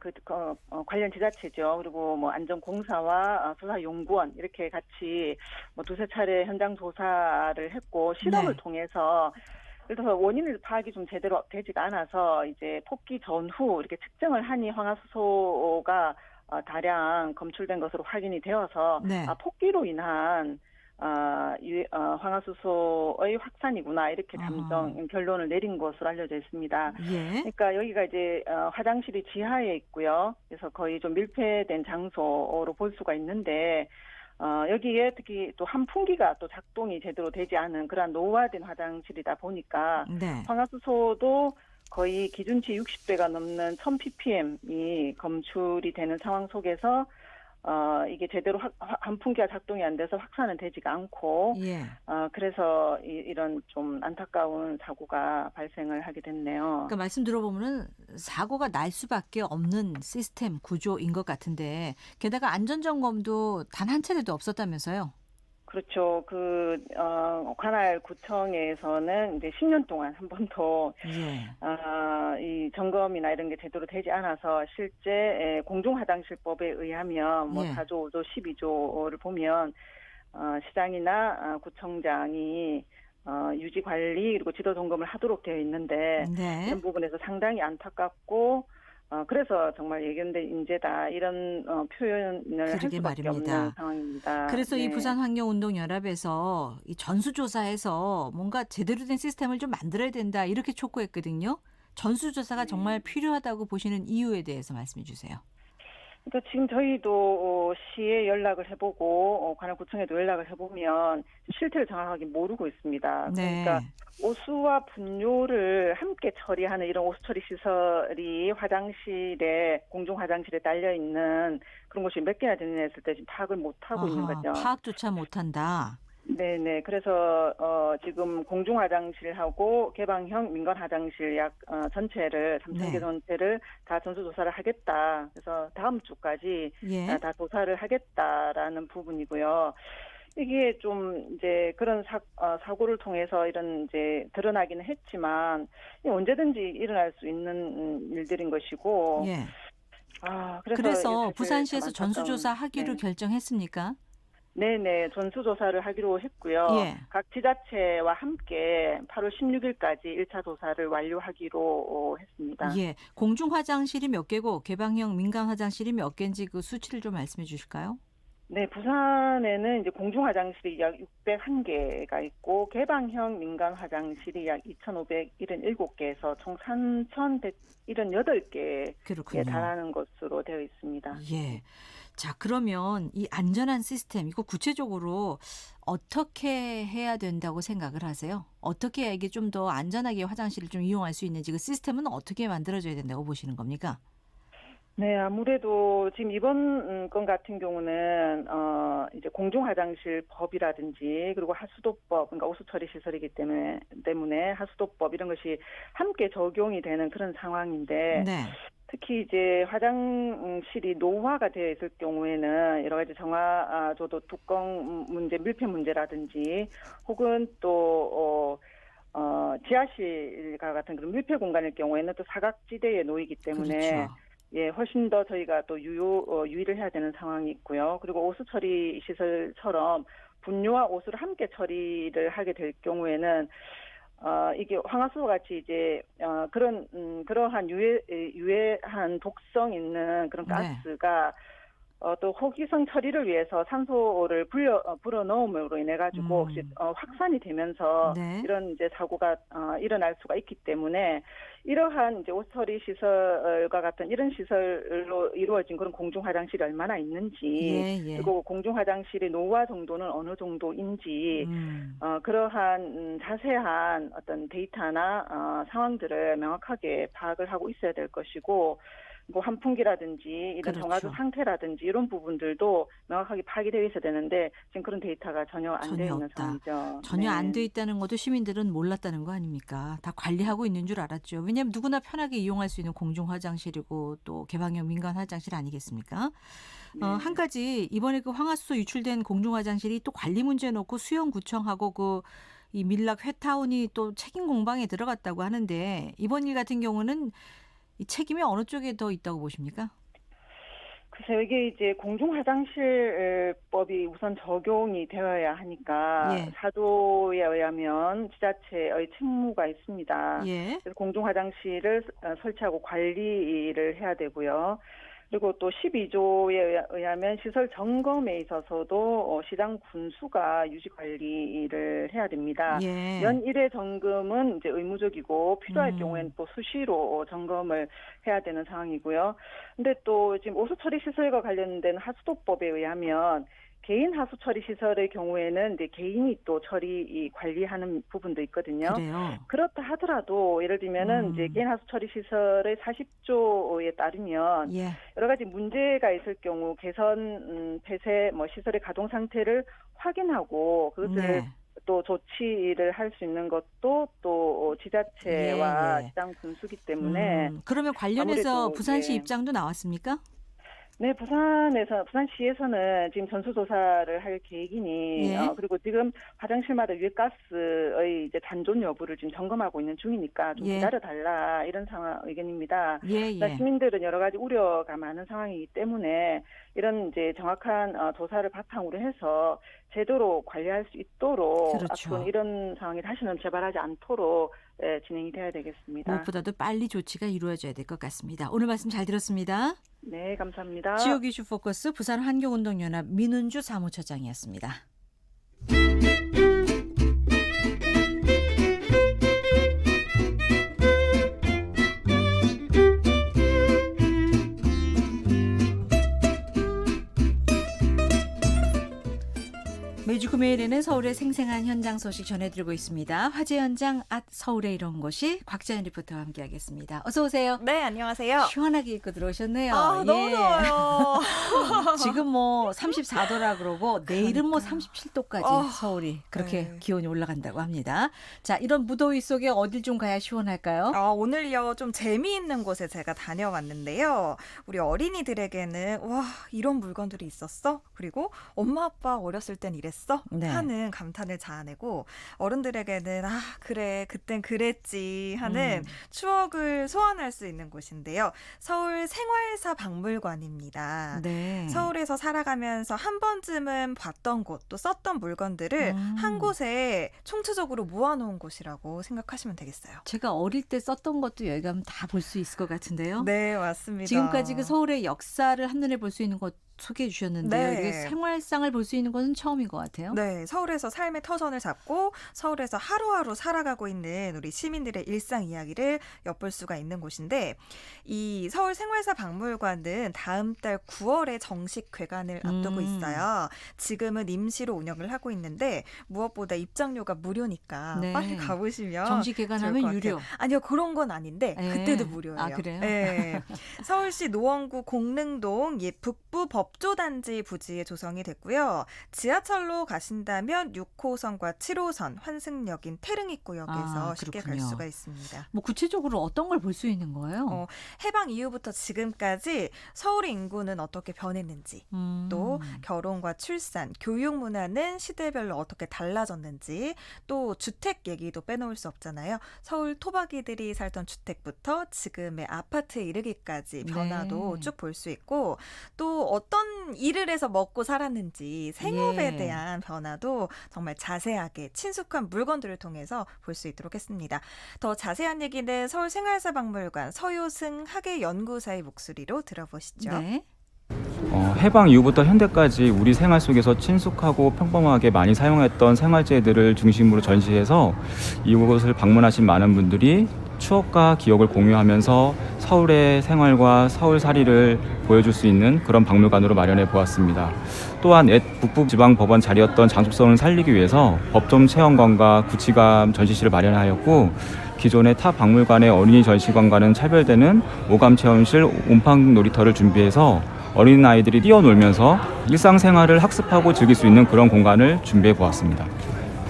관련 지자체죠. 그리고 뭐 안전공사와 수사연구원 이렇게 같이 뭐 두세 차례 현장 조사를 했고 실험을 네. 통해서 예를 들어서 원인을 파악이 좀 제대로 되지가 않아서 이제 폭기 전후 이렇게 측정을 하니 황화수소가 다량 검출된 것으로 확인이 되어서 네. 폭기로 인한 황화수소의 확산이구나 이렇게 결론을 내린 것으로 알려져 있습니다. 예. 그러니까 여기가 이제 화장실이 지하에 있고요. 그래서 거의 좀 밀폐된 장소로 볼 수가 있는데 여기에 특히 또 환풍기가 또 작동이 제대로 되지 않은 그런 노후화된 화장실이다 보니까 네. 황화수소도 거의 기준치 60배가 넘는 1000ppm이 검출이 되는 상황 속에서 이게 제대로 환풍기가 작동이 안 돼서 확산은 되지가 않고 예. 그래서 이런 좀 안타까운 사고가 발생을 하게 됐네요. 그러니까 말씀 들어보면은 사고가 날 수밖에 없는 시스템 구조인 것 같은데 게다가 안전점검도 단 한 차례도 없었다면서요? 그렇죠. 관할 구청에서는 이제 10년 동안 한 번도 이 점검이나 이런 게 제대로 되지 않아서 실제 공중화장실법에 의하면 뭐 4조, 5조, 12조를 보면 시장이나 구청장이 유지 관리 그리고 지도 점검을 하도록 되어 있는데 이런 부분에서 상당히 안타깝고 그래서 정말 예견된 인재다 이런 표현을 할 수밖에 없는 상황입니다. 그래서 이 네. 부산환경운동연합에서 이 전수조사해서 뭔가 제대로 된 시스템을 좀 만들어야 된다 이렇게 촉구했거든요. 전수조사가 정말 필요하다고 보시는 이유에 대해서 말씀해 주세요. 그러니까 지금 저희도 시에 연락을 해보고 관할구청에도 연락을 해보면 실태를 정확하게 모르고 있습니다. 그러니까 오수와 분뇨를 함께 처리하는 이런 오수 처리 시설이 공중 화장실에 딸려 있는 그런 곳이 몇 개나 되느냐 했을 때 지금 파악을 못 하고 있는 거죠. 파악조차 못한다. 네네. 그래서 지금 공중 화장실하고 개방형 민간 화장실 전체를 3,000개 전체를 다 전수조사를 하겠다. 그래서 다음 주까지 다 조사를 하겠다라는 부분이고요. 이게 좀 이제 그런 사고를 통해서 이런 이제 드러나기는 했지만 언제든지 일어날 수 있는 일들인 것이고. 그래서 부산시에서 전수조사 하기로 결정했습니까? 네네, 전수조사를 하기로 했고요. 각 지자체와 함께 8월 16일까지 1차 조사를 완료하기로 했습니다. 공중 화장실이 몇 개고 개방형 민간 화장실이 몇 개인지 그 수치를 좀 말씀해 주실까요? 네, 부산에는 이제 공중 화장실이 약 601개가 있고 개방형 민간 화장실이 약 2,577개에서 총 3,178개에 달하는 것으로 되어 있습니다. 자, 그러면 이 안전한 시스템 이거 구체적으로 어떻게 해야 된다고 생각을 하세요? 어떻게 해야 이게 좀 더 안전하게 화장실을 좀 이용할 수 있는지 그 시스템은 어떻게 만들어져야 된다고 보시는 겁니까? 네, 아무래도 지금 이번 건 같은 경우는 이제 공중 화장실 법이라든지 그리고 하수도법, 그러니까 오수 처리 시설이기 때문에 하수도법 이런 것이 함께 적용이 되는 그런 상황인데 특히 이제 화장실이 노후화가 되어 있을 경우에는 여러 가지 정화조도 뚜껑 문제, 밀폐 문제라든지 혹은 또 지하실과 같은 그런 밀폐 공간일 경우에는 또 사각지대에 놓이기 때문에 훨씬 더 저희가 또 유의를 해야 되는 상황이 있고요. 그리고 오수 처리 시설처럼 분뇨와 오수를 함께 처리를 하게 될 경우에는 이게 황화수소 같이 이제 그러한 유해한 독성 있는 그런 가스가 또 호기성 처리를 위해서 산소를 불어 넣음으로 인해 가지고 혹시 확산이 되면서 이런 이제 사고가 일어날 수가 있기 때문에 이러한 이제 오수처리 시설과 같은 이런 시설로 이루어진 그런 공중 화장실이 얼마나 있는지 그리고 공중 화장실의 노후화 정도는 어느 정도인지 그러한 자세한 어떤 데이터나 상황들을 명확하게 파악을 하고 있어야 될 것이고. 뭐 환풍기라든지 이런 정화조 상태라든지 이런 부분들도 명확하게 파악이 되어 있어야 되는데 지금 그런 데이터가 전혀 안 되어 있는 상황이죠. 전혀 안 돼 있다는 것도 시민들은 몰랐다는 거 아닙니까? 다 관리하고 있는 줄 알았죠. 왜냐하면 누구나 편하게 이용할 수 있는 공중 화장실이고 또 개방형 민간 화장실 아니겠습니까? 한 가지 이번에 그 황화수소 유출된 공중 화장실이 또 관리 문제 놓고 수영구청하고 이 밀락 회타운이 또 책임 공방에 들어갔다고 하는데 이번 일 같은 경우는 이 책임이 어느 쪽에 더 있다고 보십니까? 글쎄요, 이게 이제 공중화장실법이 우선 적용이 되어야 하니까 4조에 의하면 지자체의 책무가 있습니다. 그래서 공중화장실을 설치하고 관리를 해야 되고요. 그리고 또 12조에 의하면 시설 점검에 있어서도 시장 군수가 유지 관리를 해야 됩니다. 연 1회 점검은 이제 의무적이고 필요할 경우에는 또 수시로 점검을 해야 되는 상황이고요. 근데 또 지금 오수 처리 시설과 관련된 하수도법에 의하면 개인 하수 처리 시설의 경우에는 이제 개인이 또 처리 관리하는 부분도 있거든요. 그래요. 그렇다 하더라도 예를 들면은 이제 개인 하수 처리 시설의 40조에 따르면 예. 여러 가지 문제가 있을 경우 개선, 폐쇄, 뭐 시설의 가동 상태를 확인하고 그것을 네. 또 조치를 할 수 있는 것도 또 지자체와 예. 지방 군수기 때문에 그러면 관련해서 아무래도, 부산시 예. 입장도 나왔습니까? 네, 부산시에서는 지금 전수조사를 할 계획이니, 예. 그리고 지금 화장실마다 유해가스의 이제 잔존 여부를 지금 점검하고 있는 중이니까 좀 예. 기다려달라, 이런 상황, 의견입니다. 예, 그러니까 예. 시민들은 여러 가지 우려가 많은 상황이기 때문에 이런 이제 정확한 조사를 바탕으로 해서 제대로 관리할 수 있도록 그렇죠. 앞으로 이런 상황이 다시는 재발하지 않도록 진행이 돼야 되겠습니다. 무엇보다도 빨리 조치가 이루어져야 될 것 같습니다. 오늘 말씀 잘 들었습니다. 네, 감사합니다. 지역 이슈 포커스 부산 환경운동연합 민은주 사무처장이었습니다. 매주 금요일에는 서울의 생생한 현장 소식 전해드리고 있습니다. 화재 현장 서울에 이런 곳이 곽자연 리포터와 함께하겠습니다. 어서 오세요. 네, 안녕하세요. 시원하게 입고 들어오셨네요. 아, 너무 더워요. 지금 뭐 34도라 그러고 내일은 뭐 37도까지 서울이 그렇게 네. 기온이 올라간다고 합니다. 자, 이런 무더위 속에 어딜 좀 가야 시원할까요? 오늘요 좀 재미있는 곳에 제가 다녀왔는데요. 우리 어린이들에게는 와 이런 물건들이 있었어? 그리고 엄마 아빠 어렸을 땐 이랬어? 네. 하는 감탄을 자아내고 어른들에게는 아 그래 그땐 그랬지 하는 추억을 소환할 수 있는 곳인데요. 서울 생활사 박물관입니다. 네. 서울에서 살아가면서 한 번쯤은 봤던 곳 또 썼던 물건들을 한 곳에 총체적으로 모아놓은 곳이라고 생각하시면 되겠어요. 제가 어릴 때 썼던 것도 여기 가면 다 볼 수 있을 것 같은데요. 네, 맞습니다. 지금까지 그 서울의 역사를 한눈에 볼 수 있는 곳 소개해 주셨는데요. 네. 이게 생활상을 볼 수 있는 것은 처음인 것 같아요. 네, 서울에서 삶의 터전을 잡고 서울에서 하루하루 살아가고 있는 우리 시민들의 일상 이야기를 엿볼 수가 있는 곳인데 이 서울 생활사 박물관은 다음 달 9월에 정식 개관을 앞두고 있어요. 지금은 임시로 운영을 하고 있는데 무엇보다 입장료가 무료니까 네. 빨리 가보시면 정식 좋을 개관하면 것 유료. 같아요. 아니요, 그런 건 아닌데 네. 그때도 무료예요. 아, 그래요? 네. 서울시 노원구 공릉동 북부 법조단지 부지에 조성이 됐고요. 지하철로 가신다면 6호선과 7호선 환승역인 태릉입구역에서 쉽게 갈 그렇군요. 수가 있습니다. 뭐 구체적으로 어떤 걸 볼 수 있는 거예요? 해방 이후부터 지금까지 서울의 인구는 어떻게 변했는지 또 결혼과 출산, 교육 문화는 시대별로 어떻게 달라졌는지 또 주택 얘기도 빼놓을 수 없잖아요. 서울 토박이들이 살던 주택부터 지금의 아파트에 이르기까지 변화도 네. 쭉 볼 수 있고 또 어떤 일을 해서 먹고 살았는지 생업에 예. 대한 변화도 정말 자세하게 친숙한 물건들을 통해서 볼 수 있도록 했습니다. 더 자세한 얘기는 서울생활사박물관 서효승 학예연구사의 목소리로 들어보시죠. 네. 해방 이후부터 현대까지 우리 생활 속에서 친숙하고 평범하게 많이 사용했던 생활재들을 중심으로 전시해서 이곳을 방문하신 많은 분들이 추억과 기억을 공유하면서 서울의 생활과 서울살이를 보여줄 수 있는 그런 박물관으로 마련해 보았습니다. 또한 옛 북부지방법원 자리였던 장속성을 살리기 위해서 법정 체험관과 구치감 전시실을 마련하였고 기존의 타 박물관의 어린이 전시관과는 차별되는 오감 체험실 온팡 놀이터를 준비해서 어린아이들이 뛰어놀면서 일상생활을 학습하고 즐길 수 있는 그런 공간을 준비해 보았습니다.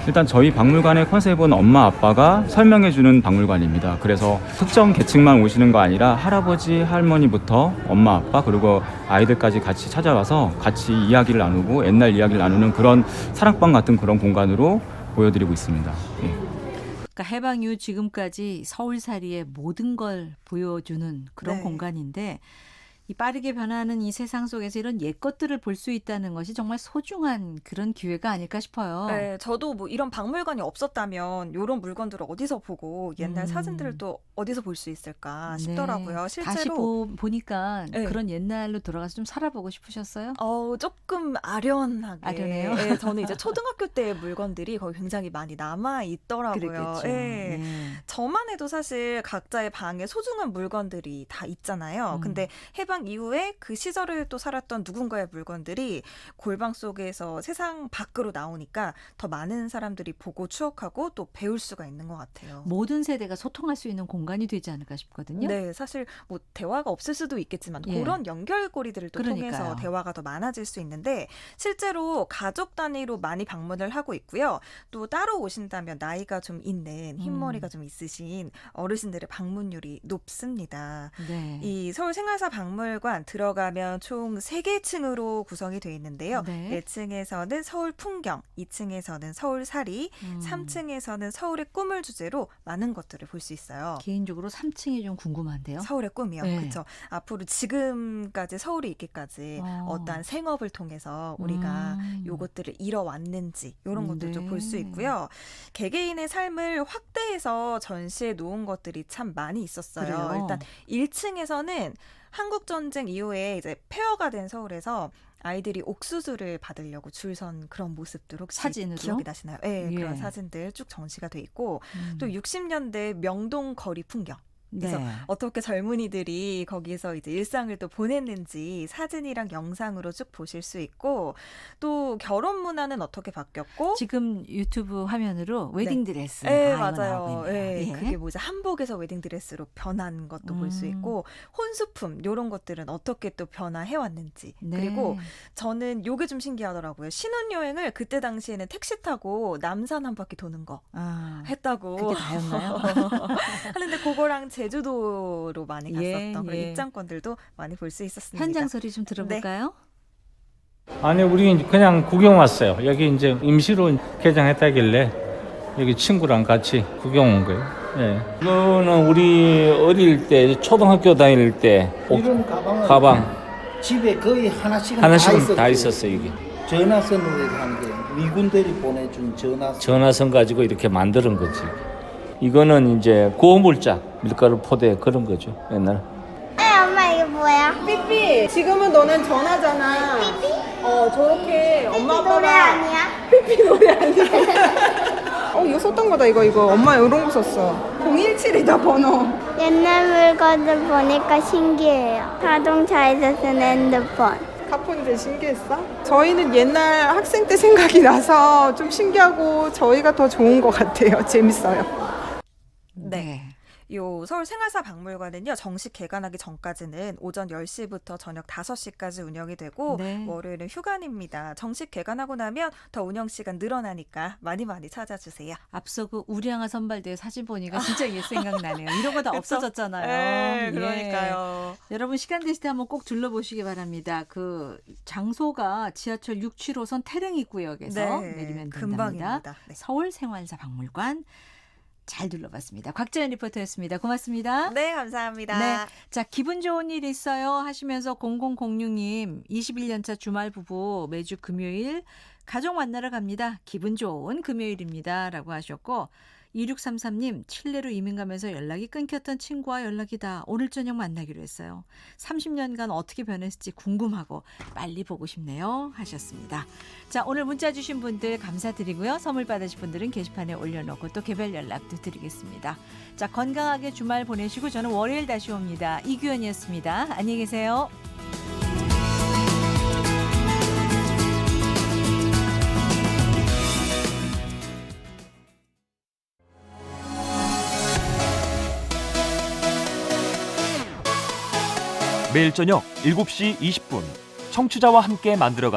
일단 저희 박물관의 컨셉은 엄마 아빠가 설명해주는 박물관입니다. 그래서 특정 계층만 오시는 거 아니라 할아버지 할머니부터 엄마 아빠 그리고 아이들까지 같이 찾아와서 같이 이야기를 나누고 옛날 이야기를 나누는 그런 사랑방 같은 그런 공간으로 보여드리고 있습니다. 예. 그러니까 해방 이후 지금까지 서울살이의 모든 걸 보여주는 그런 네. 공간인데 이 빠르게 변하는 이 세상 속에서 이런 옛 것들을 볼 수 있다는 것이 정말 소중한 그런 기회가 아닐까 싶어요. 네, 저도 뭐 이런 박물관이 없었다면 이런 물건들을 어디서 보고 옛날 사진들을 또 어디서 볼 수 있을까 싶더라고요. 네. 실제로 다시 보니까 네. 그런 옛날로 돌아가서 좀 살아보고 싶으셨어요? 조금 아련하게. 아련해요? 네, 저는 이제 초등학교 때의 물건들이 거기 굉장히 많이 남아 있더라고요. 그랬겠죠. 네. 네. 저만 해도 사실 각자의 방에 소중한 물건들이 다 있잖아요. 근데 해방 해방 이후에 그 시절을 또 살았던 누군가의 물건들이 골방 속에서 세상 밖으로 나오니까 더 많은 사람들이 보고 추억하고 또 배울 수가 있는 것 같아요. 모든 세대가 소통할 수 있는 공간이 되지 않을까 싶거든요. 네, 사실 뭐 대화가 없을 수도 있겠지만 그런 연결고리들을 또 통해서 대화가 더 많아질 수 있는데 실제로 가족 단위로 많이 방문을 하고 있고요. 또 따로 오신다면 나이가 좀 있는 흰머리가 좀 있으신 어르신들의 방문율이 높습니다. 네. 이 서울생활사 박물관 들어가면 총 3개 층으로 구성이 되어 있는데요. 네. 1층에서는 서울 풍경, 2층에서는 서울살이, 3층에서는 서울의 꿈을 주제로 많은 것들을 볼 수 있어요. 개인적으로 3층이 좀 궁금한데요. 서울의 꿈이요. 네. 그렇죠. 앞으로 지금까지 서울이 있기까지 어떠한 생업을 통해서 우리가 요것들을 이뤄왔는지 이런 것도 좀 볼 수 있고요. 개개인의 삶을 확대해서 전시해 놓은 것들이 참 많이 있었어요. 그래요? 일단 1층에서는 한국전쟁 이후에 이제 폐허가 된 서울에서 아이들이 옥수수를 받으려고 줄 선 그런 모습들 혹시 사진으로? 기억이 나시나요? 네, 예. 그런 사진들 쭉 전시가 돼 있고 또 60년대 명동 거리 풍경. 그래서 네. 어떻게 젊은이들이 거기서 이제 일상을 또 보냈는지 사진이랑 영상으로 쭉 보실 수 있고 또 결혼 문화는 어떻게 바뀌었고 지금 유튜브 화면으로 웨딩드레스. 네, 이거 맞아요. 나오고 있네요. 네, 예. 그게 뭐지 한복에서 웨딩드레스로 변한 것도 볼 수 있고 혼수품 이런 것들은 어떻게 또 변화해 왔는지 네. 그리고 저는 요게 좀 신기하더라고요. 신혼여행을 그때 당시에는 택시 타고 남산 한 바퀴 도는 거 했다고. 그게 다였나요? 하는데 그거랑 제주도로 많이 갔었던 그런 예. 입장권들도 많이 볼 수 있었습니다. 현장 소리 좀 들어볼까요? 아니 우리 그냥 구경 왔어요. 여기 이제 임시로 개장했다길래 여기 친구랑 같이 구경 온 거예요. 예. 이거는 우리 어릴 때 초등학교 다닐 때 이런 가방은 가방 집에 거의 하나씩은 다 있었어요 이게. 전화선으로 한 게 미군들이 보내준 전화선 가지고 이렇게 만드는 거지. 이거는 이제 고물자 밀가루 포대 그런 거죠 옛날. 엄마 이게 뭐야? 삐삐 지금은 너는 전화잖아. 삐삐? 저렇게 엄마 아빠가 노래 아니야? 삐삐 노래 아니야? 이거 썼던 거다 이거 엄마 이런 거 썼어. 017이다 번호. 옛날 물건을 보니까 신기해요. 자동차에서 쓰는 핸드폰. 카폰이 제일 신기했어? 저희는 옛날 학생 때 생각이 나서 좀 신기하고 저희가 더 좋은 것 같아요. 재밌어요. 네. 요 서울 생활사 박물관은요. 정식 개관하기 전까지는 오전 10시부터 저녁 5시까지 운영이 되고 월요일은 휴관입니다. 정식 개관하고 나면 더 운영 시간 늘어나니까 많이 찾아주세요. 앞서 그 우량아 선발대회 사진 보니까 진짜 옛 생각나네요. 이런 거 다 없어졌잖아요. 네, 그러니까요. 여러분 시간 되실 때 한번 꼭 둘러보시기 바랍니다. 그 장소가 지하철 6, 7호선 태릉입구역에서 내리면 된답니다. 금방입니다. 네. 서울 생활사 박물관 잘 둘러봤습니다. 곽재현 리포터였습니다. 고맙습니다. 네, 감사합니다. 네, 자 기분 좋은 일 있어요 하시면서 0006님 21년차 주말 부부 매주 금요일 가족 만나러 갑니다. 기분 좋은 금요일입니다. 라고 하셨고 2633님 칠레로 이민 가면서 연락이 끊겼던 친구와 연락이다. 오늘 저녁 만나기로 했어요. 30년간 어떻게 변했을지 궁금하고 빨리 보고 싶네요 하셨습니다. 자 오늘 문자 주신 분들 감사드리고요. 선물 받으실 분들은 게시판에 올려놓고 또 개별 연락도 드리겠습니다. 자 건강하게 주말 보내시고 저는 월요일 다시 옵니다. 이규현이었습니다. 안녕히 계세요. 매일 저녁 7시 20분 청취자와 함께 만들어가는